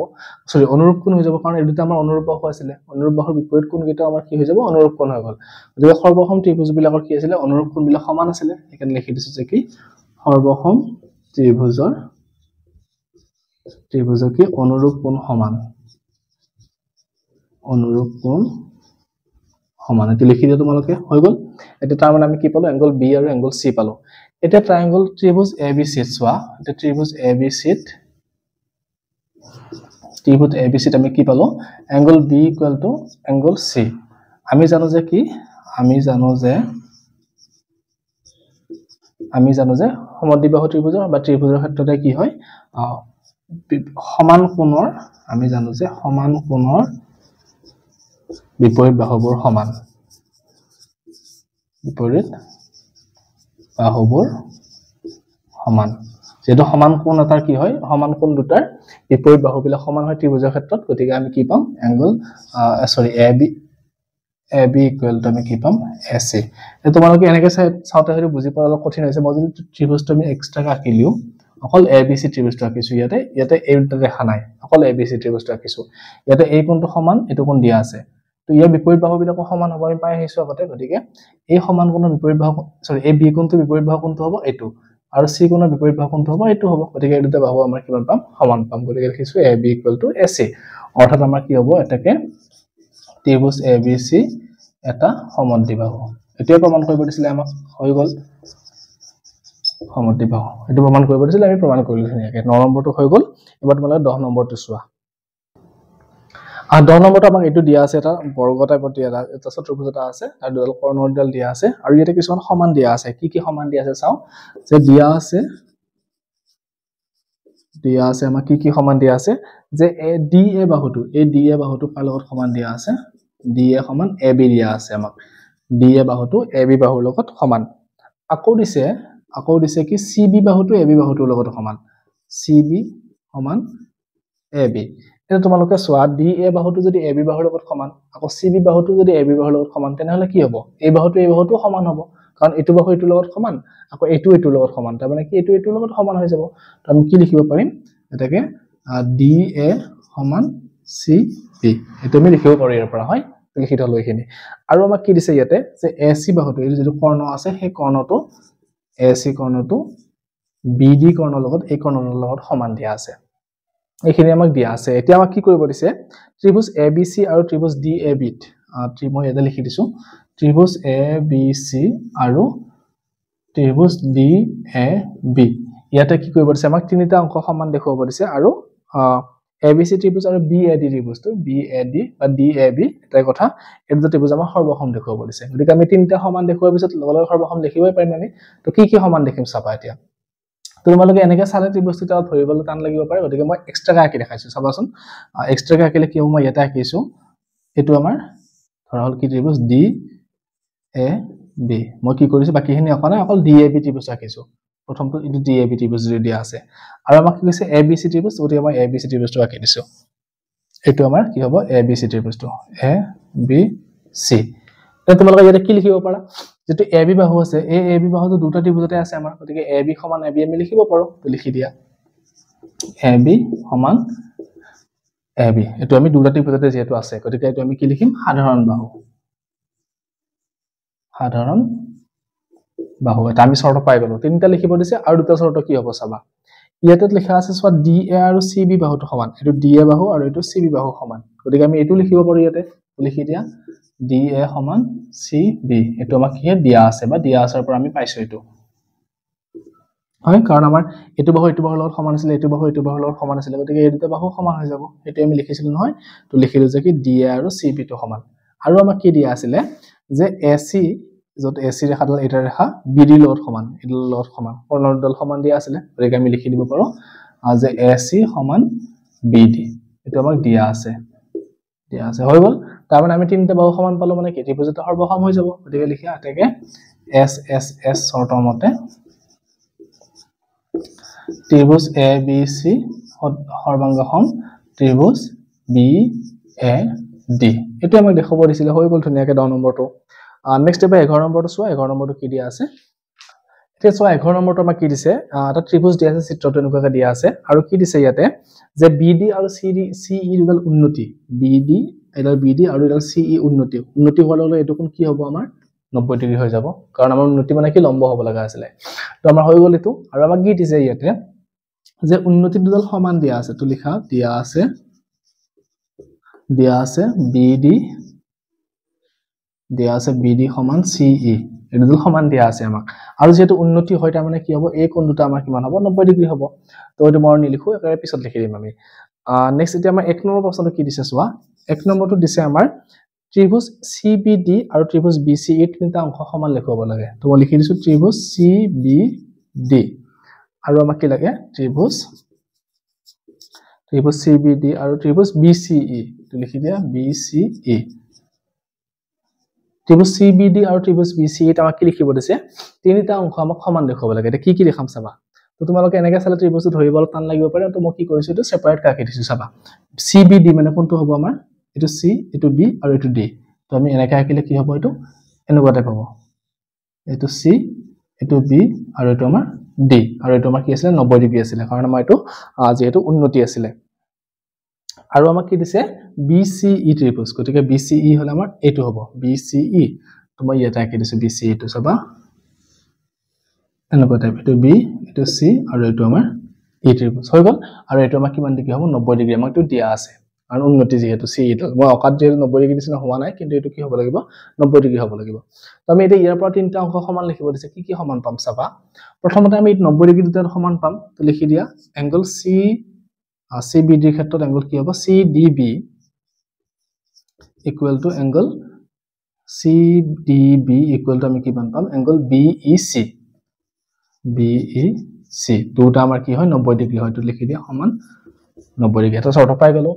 সৰি অনুৰূপ কোণ হৈ যাব কাৰণ এই দুটা আমাৰ অনুৰূপ বাহু আছিল অনুৰূপ বাহুৰ বিপৰীত কোণ কেইটা আমাৰ কি হৈ যাব অনুৰূপ কোণ হৈ গল গতিকে সৰ্বসম ত্ৰিভুজ বিলাকৰ কি আছিল অনুৰূপ কোণ বিলাক সমান আছিল এখানে লিখি দিছো যে কি সৰ্বসম ত্ৰিভুজৰ কি অনুৰূপ কোণ সমান এটো লিখি দিয়া তোমালোকে হৈ গল এটা তাৰ মানে আমি কি পালো angle b আৰু angle c পালো এটা ট্ৰায়াঙ্গল ত্ৰিভুজ abc চোৱা এটা ত্ৰিভুজ abc আমি কি পালো angle b = angle c আমি জানো যে কি আমি জানো যে সমদ্বিবাহু ত্ৰিভুজৰ বা ত্ৰিভুজৰ ক্ষেত্ৰতে কি হয় সমান কোণৰ আমি জানো যে সমান কোণৰ বিপৰীত বাহুবোৰ সমান যেটো সমান কোণ এটাৰ কি হয় সমান কোণ দুটাৰ বিপৰীত বাহুবিলাক সমান হয় ত্ৰিভুজৰ ক্ষেত্ৰত গতিকে আমি কি পাম angle ab = আমি কি পাম ac তোমালোকে এনেকৈ চাওতে হয়তো বুজি পোৱা অলপ কঠিন হৈছে মই যদি ত্ৰিভুজটো আমি এক্সট্ৰা আঁকিলিও অকল abc ত্ৰিভুজটো আঁকিছো ইয়াতে এই দুটা ৰেখা নাই অকল abc ত্ৰিভুজটো আঁকিছো ইয়াতে এই কোণটো সমান এটো কোণ দিয়া আছে তো ইয়াৰ বিপৰীত বাহুবিলাকো সমান হ'ব আমি পাই আহিছো আগতে গতিকে এই সমান কোণৰ বিপৰীত বাহু এই b কোণটো বিপৰীত বাহু কোণটো হ'ব এইটো আৰু c কোণৰ বিপৰীত বাহু কোণটো হ'ব এইটো হ'ব গতিকে এই দুটা বাহু আমাৰ কিমান পাম সমান পাম গতিকে লিখিছো ab = ac অৰ্থাৎ আমাৰ কি হ'ব এটাকে ত্ৰিভুজ abc এটা সমদ্বিবাহু এতিয়া প্ৰমাণ কৰিব দিছিলে আমাক হৈ গল সমদ্বিবাহু এটো প্ৰমাণ কৰিব দিছিলে আমি প্ৰমাণ কৰিলো ধুনীয়াকৈ 9 নম্বৰটো হৈ গল এবাৰ তোমালোকে 10 নম্বৰটো চোৱা 10 নম্বৰটো আমাক এটো দিয়া আছে এটা বৰ্গ টাইপৰ দিয়া এটা চতুৰ্ভুজ এটা আছে তাৰ দুডাল কৰ্ণৰডাল দিয়া আছে আৰু ইয়াতে কিছুমান সমান দিয়া আছে কি সমান দিয়া আছে চাও যে দিয়া আছে আমাক কি সমান দিয়া আছে যে DA বাহুটো কাৰ লগত সমান দিয়া আছে DA সমান AB দিয়া আছে আমাক DA বাহুটো AB বাহুৰ লগত সমান আকৌ দিছে কি CB বাহুটো AB বাহুটোৰ লগত সমান CB সমান AB এটা তোমালোকে চোৱা DA বাহুটো যদি AB বাহুৰ লগত সমান আকৌ CB বাহুটো যদি AB বাহুৰ লগত সমান তেনেহলে কি হ'ব এই বাহুটো সমান হ'ব কাৰণ এটো বাহু এটোৰ লগত সমান আকৌ এটোৰ লগত সমান তাৰ মানে কি এটোৰ লগত সমান হৈ যাব তো আমি কি লিখিব পাৰিম এটাকে DA সমান CB এটো আমি লিখিব পাৰো ইয়াৰ পৰা হয় লিখি থলো এখিনি আৰু আমাক কি দিছে ইয়াতে যে AC বাহুটো এই যেটো কৰ্ণ আছে সেই কৰ্ণটো AC কৰ্ণটো BD কৰ্ণৰ লগত এই কৰ্ণৰ লগত সমান দিয়া আছে এইখিনি আমাক দিয়া আছে এতিয়া আমাক কি কৰিব দিছে ত্ৰিভুজ ABC আৰু ত্ৰিভুজ DAB মই এটা লিখি দিছো ত্ৰিভুজ ABC আৰু ত্ৰিভুজ DAB ইয়াতে কি কৰিব দিছে আমাক তিনিটা অংশ সমান দেখুৱাব দিছে আৰু ABC ত্ৰিভুজ আৰু BAD ত্ৰিভুজটো BAD বা DAB এটাই কথা এই দুটা ত্ৰিভুজ আমাৰ সৰ্বসম দেখুৱাব দিছে গতিকে আমি তিনিটা সমান দেখুৱাৰ পিছত লগৰ সৰ্বসম দেখিবই পাৰিম আমি তো কি সমান দেখিম চাবা এতিয়া তোমালোকে এনেকৈ চালে ত্ৰিভুজটো ধৰিবলৈ টান লাগিব পাৰে গতিকে মই এক্সট্ৰাকৈ আঁকি দেখাইছো চাবাচোন এক্সট্ৰাকৈ আঁকিলে কি হ'ব মই ইয়াতে আঁকিছো এটো আমাৰ ধৰা হল কি ত্ৰিভুজ DAB মই কি কৰিছো বাকিখিনি অকল নাই অকল DAB ত্ৰিভুজ আঁকিছো প্ৰথমটো ইটো DAB ত্ৰিভুজ দিয়া আছে আৰু আমাক কি কৈছে ABC ত্ৰিভুজ গতিকে মই ABC ত্ৰিভুজটো আঁকি দিছো এটো আমাৰ কি হ'ব ABC ত্ৰিভুজটো ABC এতিয়া তোমালোকে ইয়াতে কি লিখিব পাৰা যেটো AB বাহু আছে এই AB বাহুটো দুটা ত্ৰিভুজতে আছে আমাৰ গতিকে AB সমান AB আমি লিখিব পাৰো তো লিখি দিয়া AB সমান AB এটো আমি দুটা ত্ৰিভুজতে যেহেতু আছে গতিকে এটো আমি কি লিখিম সাধাৰণ বাহু এটা আমি শৰ্ত পাই গলো তিনিটা লিখিব দিছে আৰু দুটা শৰ্ত কি হ'ব চাবা ইয়াতে লিখা আছে সব DA আৰু CB বাহুটো সমান এটো DA বাহু আৰু এটো CB বাহু সমান গতিকে আমি এটো লিখিব পাৰো ইয়াতে লিখি দিয়া DA সমান CB এটো আমাক কি দিয়া আছে বা দিয়া আসাৰ পৰা আমি পাইছো এটো হয় কাৰণ আমাৰ এটো বাহু লগত সমান আছিল এটো বাহু লগত সমান আছিল গতিকে এই দুটা বাহু সমান হৈ যাব এটো আমি লিখিছিল নহয় তো লিখিলো যে কি DA আৰু CB টো সমান আৰু আমাক কি দিয়া আছিল যে AC যত AC ৰেখাডাল এটা ৰেখা BD লগত সমান এডাল লগত সমান কৰ্ণডাল সমান দিয়া আছিল গতিকে আমি লিখি দিব পাৰো যে AC সমান BD এটো আমাক দিয়া আছে হৈ গল তাৰ মানে আমি তিনটা বাহু সমান পালো মানে কি ত্ৰিভুজটো সৰ্বসম হৈ যাব গতিকে লিখি আটেকে SSS শৰ্ত মতে ত্ৰিভুজ ABC সৰ্বাংগসম ত্ৰিভুজ BAD এটো আমাক দেখাব দিছিল হৈ গল ধুনিয়াকে 10 নম্বৰটো নেক্সট এবাৰ 11 নম্বৰটো চোৱা 11 নম্বৰটো কি দিয়া আছে এতিয়া চোৱা 11 নম্বৰটো আমাক কি দিছে এটা ত্ৰিভুজ দিয়া আছে চিত্ৰটো এনেকুৱাকে দিয়া আছে আৰু কি দিছে ইয়াতে যে BD আৰু CE দুডাল উন্নতি BD আৰু এডাল CE উন্নতি হোৱাৰ লগে এটো কোন কি হ'ব আমাৰ 90 ডিগ্ৰী হৈ যাব কাৰণ আমাৰ উন্নতি মানে কি লম্ব হ'ব লগা আছিল তো আমাৰ হৈ গল এটো আৰু আমাক কি দিছে ইয়াতে যে উন্নতি দুডাল সমান দিয়া আছে তো লিখা দিয়া আছে BD সমান CE এই দুডাল সমান দিয়া আছে আমাক আৰু যেটো উন্নতি হয় তাৰ মানে কি হ'ব এই কোণ দুটা আমাৰ কিমান হ'ব 90 ডিগ্ৰী হ'ব তো এটো মই নিলিখো একেবাৰে পিছত লিখি দিম আমি নেক্সট এতিয়া আমাৰ 1 নম্বৰ প্ৰশ্নটো কি দিছে চোৱা 1 নম্বৰটো দিছে আমাৰ ত্ৰিভুজ CBD আৰু ত্ৰিভুজ BCE তিনিটা অংশ সমান লিখব লাগে তো মই লিখি দিছো ত্ৰিভুজ CBD আৰু আমাক কি লাগে ত্ৰিভুজ CBD আৰু ত্ৰিভুজ BCE তো লিখি দিয়া BCE ত্ৰিভুজ CBD আৰু ত্ৰিভুজ BCE আমাক কি লিখিব দিছে তিনিটা অংশ আমাক সমান দেখাব লাগে এটা কি দেখাম চাবা তো তোমালোকে এনেকৈ চালে ত্ৰিভুজটো ধৰিবলৈ টান লাগিব পাৰে তো মই কি কৰিছো এটো সেপাৰেট কাকি দিছো চাবা CBD মানে কোনটো হ'ব আমাৰ এটো C এটো B আৰু এটো D তো আমি এনেকৈ আকিলে কি হ'ব এটো এনেকুৱা টাইপ হ'ব এটো C এটো B আৰু এটো আমাৰ D আৰু এটো আমাৰ কি আছিল 90 ডিগ্ৰী আছিল কাৰণ আমাৰ এটো যেহেতু উন্নতি আছিল আৰু আমাক কি দিছে BCE ত্ৰিভুজ গতিকে BCE হলে আমাৰ এটো হ'ব BCE তো মই ইয়াতে আকি দিছো BCE তো চাবা এনেকুৱা টাইপ এটো B এটো C আৰু এটো আমাৰ E ত্ৰিভুজ হৈ গল আৰু এটো আমাৰ কিমান ডিগ্ৰী হ'ব 90 ডিগ্ৰী আমাক তো দিয়া আছে আৰু উন্নতি যেহেতু C এটো মই অকাত যেহেতু 90 ডিগ্ৰী দিছিনা হোৱা নাই কিন্তু এটো কি হ'ব লাগিব 90 ডিগ্ৰী হ'ব লাগিব তো আমি এটা ইয়াৰ পৰা তিনটা অংশ সমান লিখিব দিছে কি সমান পাম চাবা প্ৰথমতে আমি 90 ডিগ্ৰী দুটা সমান পাম তো লিখি দিয়া এংগল CBD ক্ষেত্ৰত এংগল কি হ'ব CDB equal to angle CDB equal to আমি কি পাম এংগল BEC দুটা আমাৰ কি হয় 90 ডিগ্ৰী হয় তো লিখি দিয়া সমান 90 ডিগ্ৰী এটা শৰ্ত পাই গলো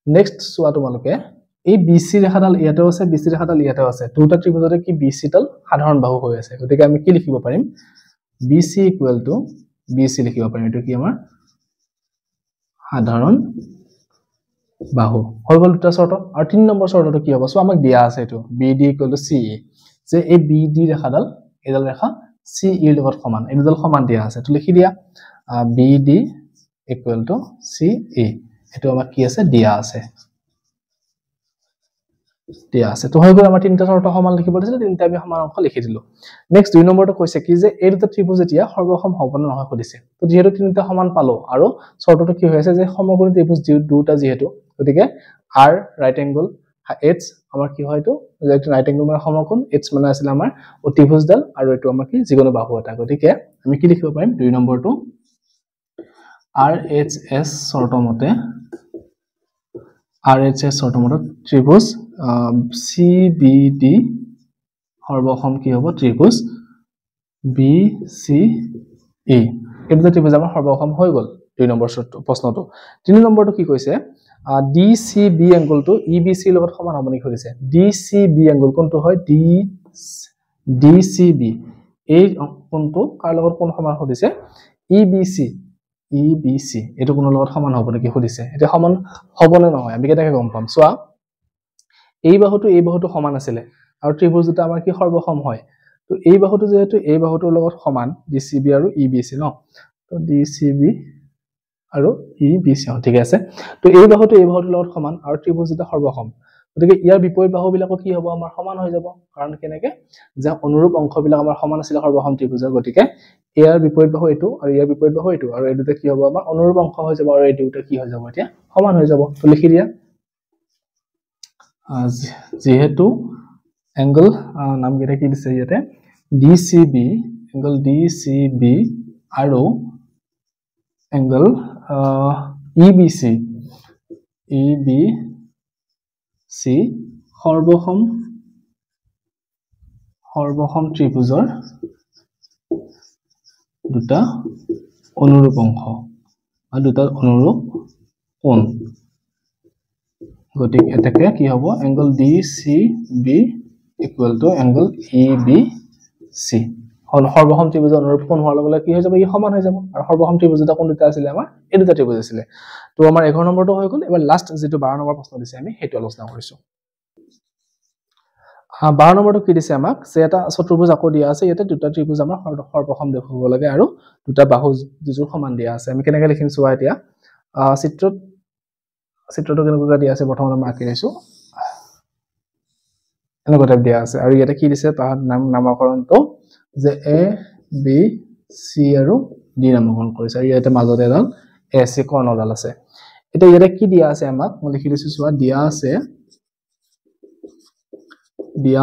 নেক্সট চোৱা তোমালোকে এই BC ৰেখাডাল ইয়াতেও আছে BC ৰেখাডাল ইয়াতেও আছে দুটা ত্ৰিভুজতে কি BC ডাল সাধাৰণ বাহু হৈ আছে গতিকে আমি কি লিখিব পাৰিম BC ইকুৱেল টু BC লিখিব পাৰিম এটো কি আমাৰ সাধাৰণ বাহু হৈ গল দুটা শৰ্ত আৰু 3 নম্বৰ শৰ্তটো কি হ'ব সো আমাক দিয়া আছে এটো BD ইকুৱেল টু CE যে এই BD ৰেখাডাল এডাল ৰেখা CE লগত সমান এই দুডাল সমান দিয়া আছে তো লিখি দিয়া BD ইকুৱেল টু CE এটো আমাক কি আছে দিয়া আছে তো হৈ গল আমাৰ তিনটা শৰ্ত সমান লিখিব দিছিল তিনটা আমি সমান অংশ লিখি দিলো নেক্সট 2 নম্বৰটো কৈছে কি যে এই দুটা ত্ৰিভুজ এতিয়া সৰ্বসম হ'ব না নহয় কৈছে তো যেহেতু তিনটা সমান পালো আৰু শৰ্তটো কি হৈ আছে যে সমকোণী ত্ৰিভুজ দুটা যেহেতু গতিকে R ৰাইট এংগল H আমাৰ কি হয়তো যেটো ৰাইট এংগল মানে সমকোণ H মানে আছিল আমাৰ ত্ৰিভুজডাল আৰু এটো আমাৰ কি যিকোনো বাহু এটা গতিকে আমি কি লিখিব পাৰিম 2 নম্বৰটো RHS শৰ্ত মতে ত্ৰিভুজ CBD সৰ্বসম কি হ'ব ত্ৰিভুজ BCE এই দুটা ত্ৰিভুজ আমাৰ সৰ্বসম হৈ গল 2 নম্বৰ প্ৰশ্নটো 3 নম্বৰটো কি কৈছে DCB এংগলটো EBC লগত সমান হ'ব নি কৰিছে DCB এংগল কোনটো হয় DCB এই কোনটো কাৰ লগত কোন সমান হদিছে EBC এটো কোনৰ লগত সমান হ'ব নেকি হদিছে এটা সমান হ'ব নে নহয় আমি কেনেকৈ গম পাম চোৱা এই বাহুটো সমান আছিল আৰু ত্ৰিভুজ দুটা আমাৰ কি সৰ্বসম হয় তো এই বাহুটো যেহেতু এই বাহুটোৰ লগত সমান DCB আৰু EBC ন তো DCB আৰু EBC ঠিক আছে তো এই বাহুটো লগত সমান আৰু ত্ৰিভুজ দুটা সৰ্বসম গতিকে ইয়াৰ বিপৰীত বাহুবিলাক কি হ'ব আমাৰ সমান হৈ যাব কাৰণ কেনেকে যে অনুৰূপ অংশবিলাক আমাৰ সমান আছিল সৰ্বসম ত্ৰিভুজৰ গতিকে ইয়াৰ বিপৰীত বাহু এইটো আৰু ইয়াৰ বিপৰীত বাহু এইটো আৰু এই দুটা কি হ'ব আমাৰ অনুৰূপ অংশ হৈ যাব আৰু এই দুটা কি হৈ যাব এতিয়া সমান হৈ যাব তো লিখি দিয়া যেহেতু এংগল নাম কেইটা কি দিছে ইয়াতে DCB এংগল DCB আৰু এংগল EBC সৰ্বসম ত্ৰিভুজৰ দুটা অনুৰূপ অংশ আৰু দুটা অনুৰূপ কোণ গতিকে এটাকে কি হ'ব angle DCB equal to angle EBC সৰ্বসম ত্ৰিভুজৰ অনুৰূপ কোণ হোৱাৰ লগে লগে কি হৈ যাব ই সমান হৈ যাব আৰু সৰ্বসম ত্ৰিভুজ দুটা কোন দুটা আছিল আমাৰ এই দুটা ত্ৰিভুজ আছিল তো আমাৰ 11 নম্বৰটো হৈ গ'ল এবাৰ লাষ্ট যেটো 12 নম্বৰ প্ৰশ্ন দিছে আমি হেতু আলোচনা কৰিছো 12 নম্বৰটো কি দিছে আমাক যে এটা চতুৰ্ভুজ আকৌ দিয়া আছে ইয়াতে দুটা ত্ৰিভুজ আমাৰ সৰ্বসম দেখুৱাব লাগে আৰু দুটা বাহু দুজোৰ সমান দিয়া আছে আমি কেনেকৈ লিখিম চোৱা এতিয়া চিত্ৰটো কেনেকৈ দিয়া আছে প্ৰথমতে মই আঁকি লৈছো এনেকৈ টাইপ দিয়া আছে আৰু ইয়াতে কি দিছে তাৰ নামকৰণটো যে A B C আৰু D নামকৰণ কৰিছে আৰু ইয়াতে মাজতে এডাল AC কৰ্ণডাল আছে এতিয়া ইয়াতে কি দিয়া আছে আমাক মই লিখি দিছো চোৱা দিয়া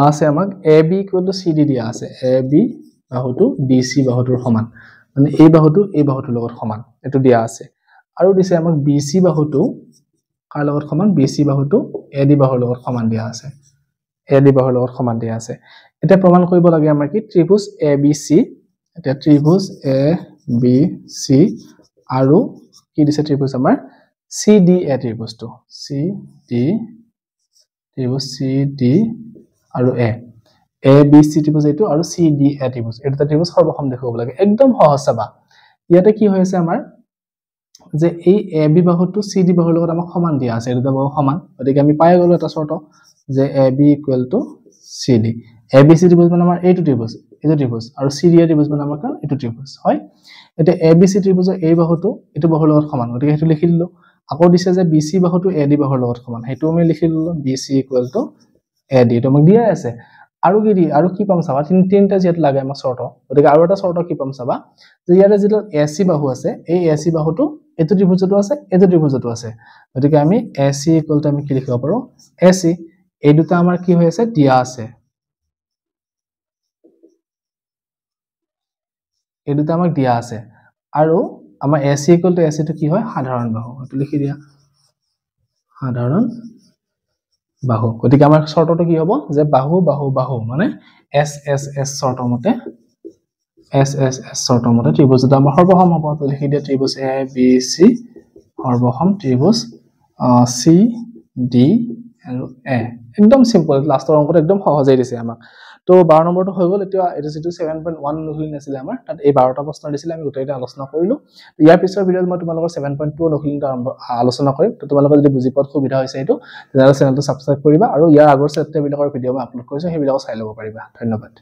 আছে আমাক AB = CD দিয়া আছে AB বাহুটো DC বাহুটোৰ সমান মানে এই বাহুটোৰ লগত সমান এটো দিয়া আছে আৰু দিছে আমাক BC বাহুটো কাৰ লগত সমান BC বাহুটো AD বাহুৰ লগত সমান দিয়া আছে AD বাহুৰ লগত সমান দিয়া আছে এটা প্ৰমাণ কৰিব লাগে আমাৰ কি ত্ৰিভুজ ABC এটা ত্ৰিভুজ ABC আৰু কি দিছে ত্ৰিভুজ আমাৰ CDA ত্ৰিভুজটো CD আৰু ABC ত্ৰিভুজ এইটো আৰু CDA ত্ৰিভুজ এটা ত্ৰিভুজ সৰ্বসম দেখুৱাব লাগে একদম সহজ চাবা ইয়াতে কি হৈ আছে আমাৰ যে এই AB বাহুটো CD বাহুৰ লগত আমাক সমান দিয়া আছে এটা বাহু সমান গতিকে আমি পাই গলো এটা শৰ্ত যে AB = CD ABC ত্ৰিভুজ মানে আমাৰ এইটো ত্ৰিভুজ আৰু CDA ত্ৰিভুজ মানে আমাৰ এইটো ত্ৰিভুজ হয় এটা ABC ত্ৰিভুজৰ এই বাহুটো এইটো বাহুৰ লগত সমান গতিকে হেতু লিখি দিলো আকৌ দিছে যে BC বাহুটো AD বাহুৰ লগত সমান হেতু আমি লিখি দিলো BC = AD তো মোক দিয়া আছে আৰু কি পাম চাবা তিনটা যেত লাগে আমাৰ শৰ্ত গতিকে আৰু এটা শৰ্ত কি পাম চাবা যে ইয়াৰে যেটো AC বাহু আছে এই AC বাহুটো এটো ত্ৰিভুজটো আছে এটো ত্ৰিভুজটো আছে গতিকে আমি AC = আমি কি লিখিব পাৰো AC এই দুটা আমাৰ কি হৈ আছে দিয়া আছে এই দুটা আমাক দিয়া আছে আৰু আমাৰ AC = AC টো কি হয় সাধাৰণ বাহু এটো লিখি দিয়া সাধাৰণ বাহু গতিকে আমাৰ শৰ্তটো কি হ'ব যে বাহু মানে SSS শৰ্তৰ মতে ত্ৰিভুজ দুটা আমাৰ সৰ্বসম হ'ব তো লিখি দিয়া ত্ৰিভুজ ABC সৰ্বসম ত্ৰিভুজ CD আৰু A একদম সিম্পল লাষ্টৰ অংকটো একদম সহজেই দিছে আমাক তো 12 নম্বৰটো হৈ গ'ল এতিয়া এটা যেটো 7.1 অনুশীলন আছিল আমাৰ তাত এই 12টা প্ৰশ্ন দিছিল আমি গোটেইটা আলোচনা কৰিলো ইয়াৰ পিছৰ ভিডিঅ'ত মই তোমালোকৰ 7.2 অনুশীলনটা আলোচনা কৰিম তো তোমালোকৰ যদি বুজি পোৱাত সুবিধা হৈছে এইটো তেতিয়াহ'লে চেনেলটো সাবস্ক্ৰাইব কৰিবা আৰু ইয়াৰ আগৰ চেপ্টাৰবিলাকৰ ভিডিঅ' মই আপলোড কৰিছো সেইবিলাক চাই ল'ব পাৰিবা ধন্যবাদ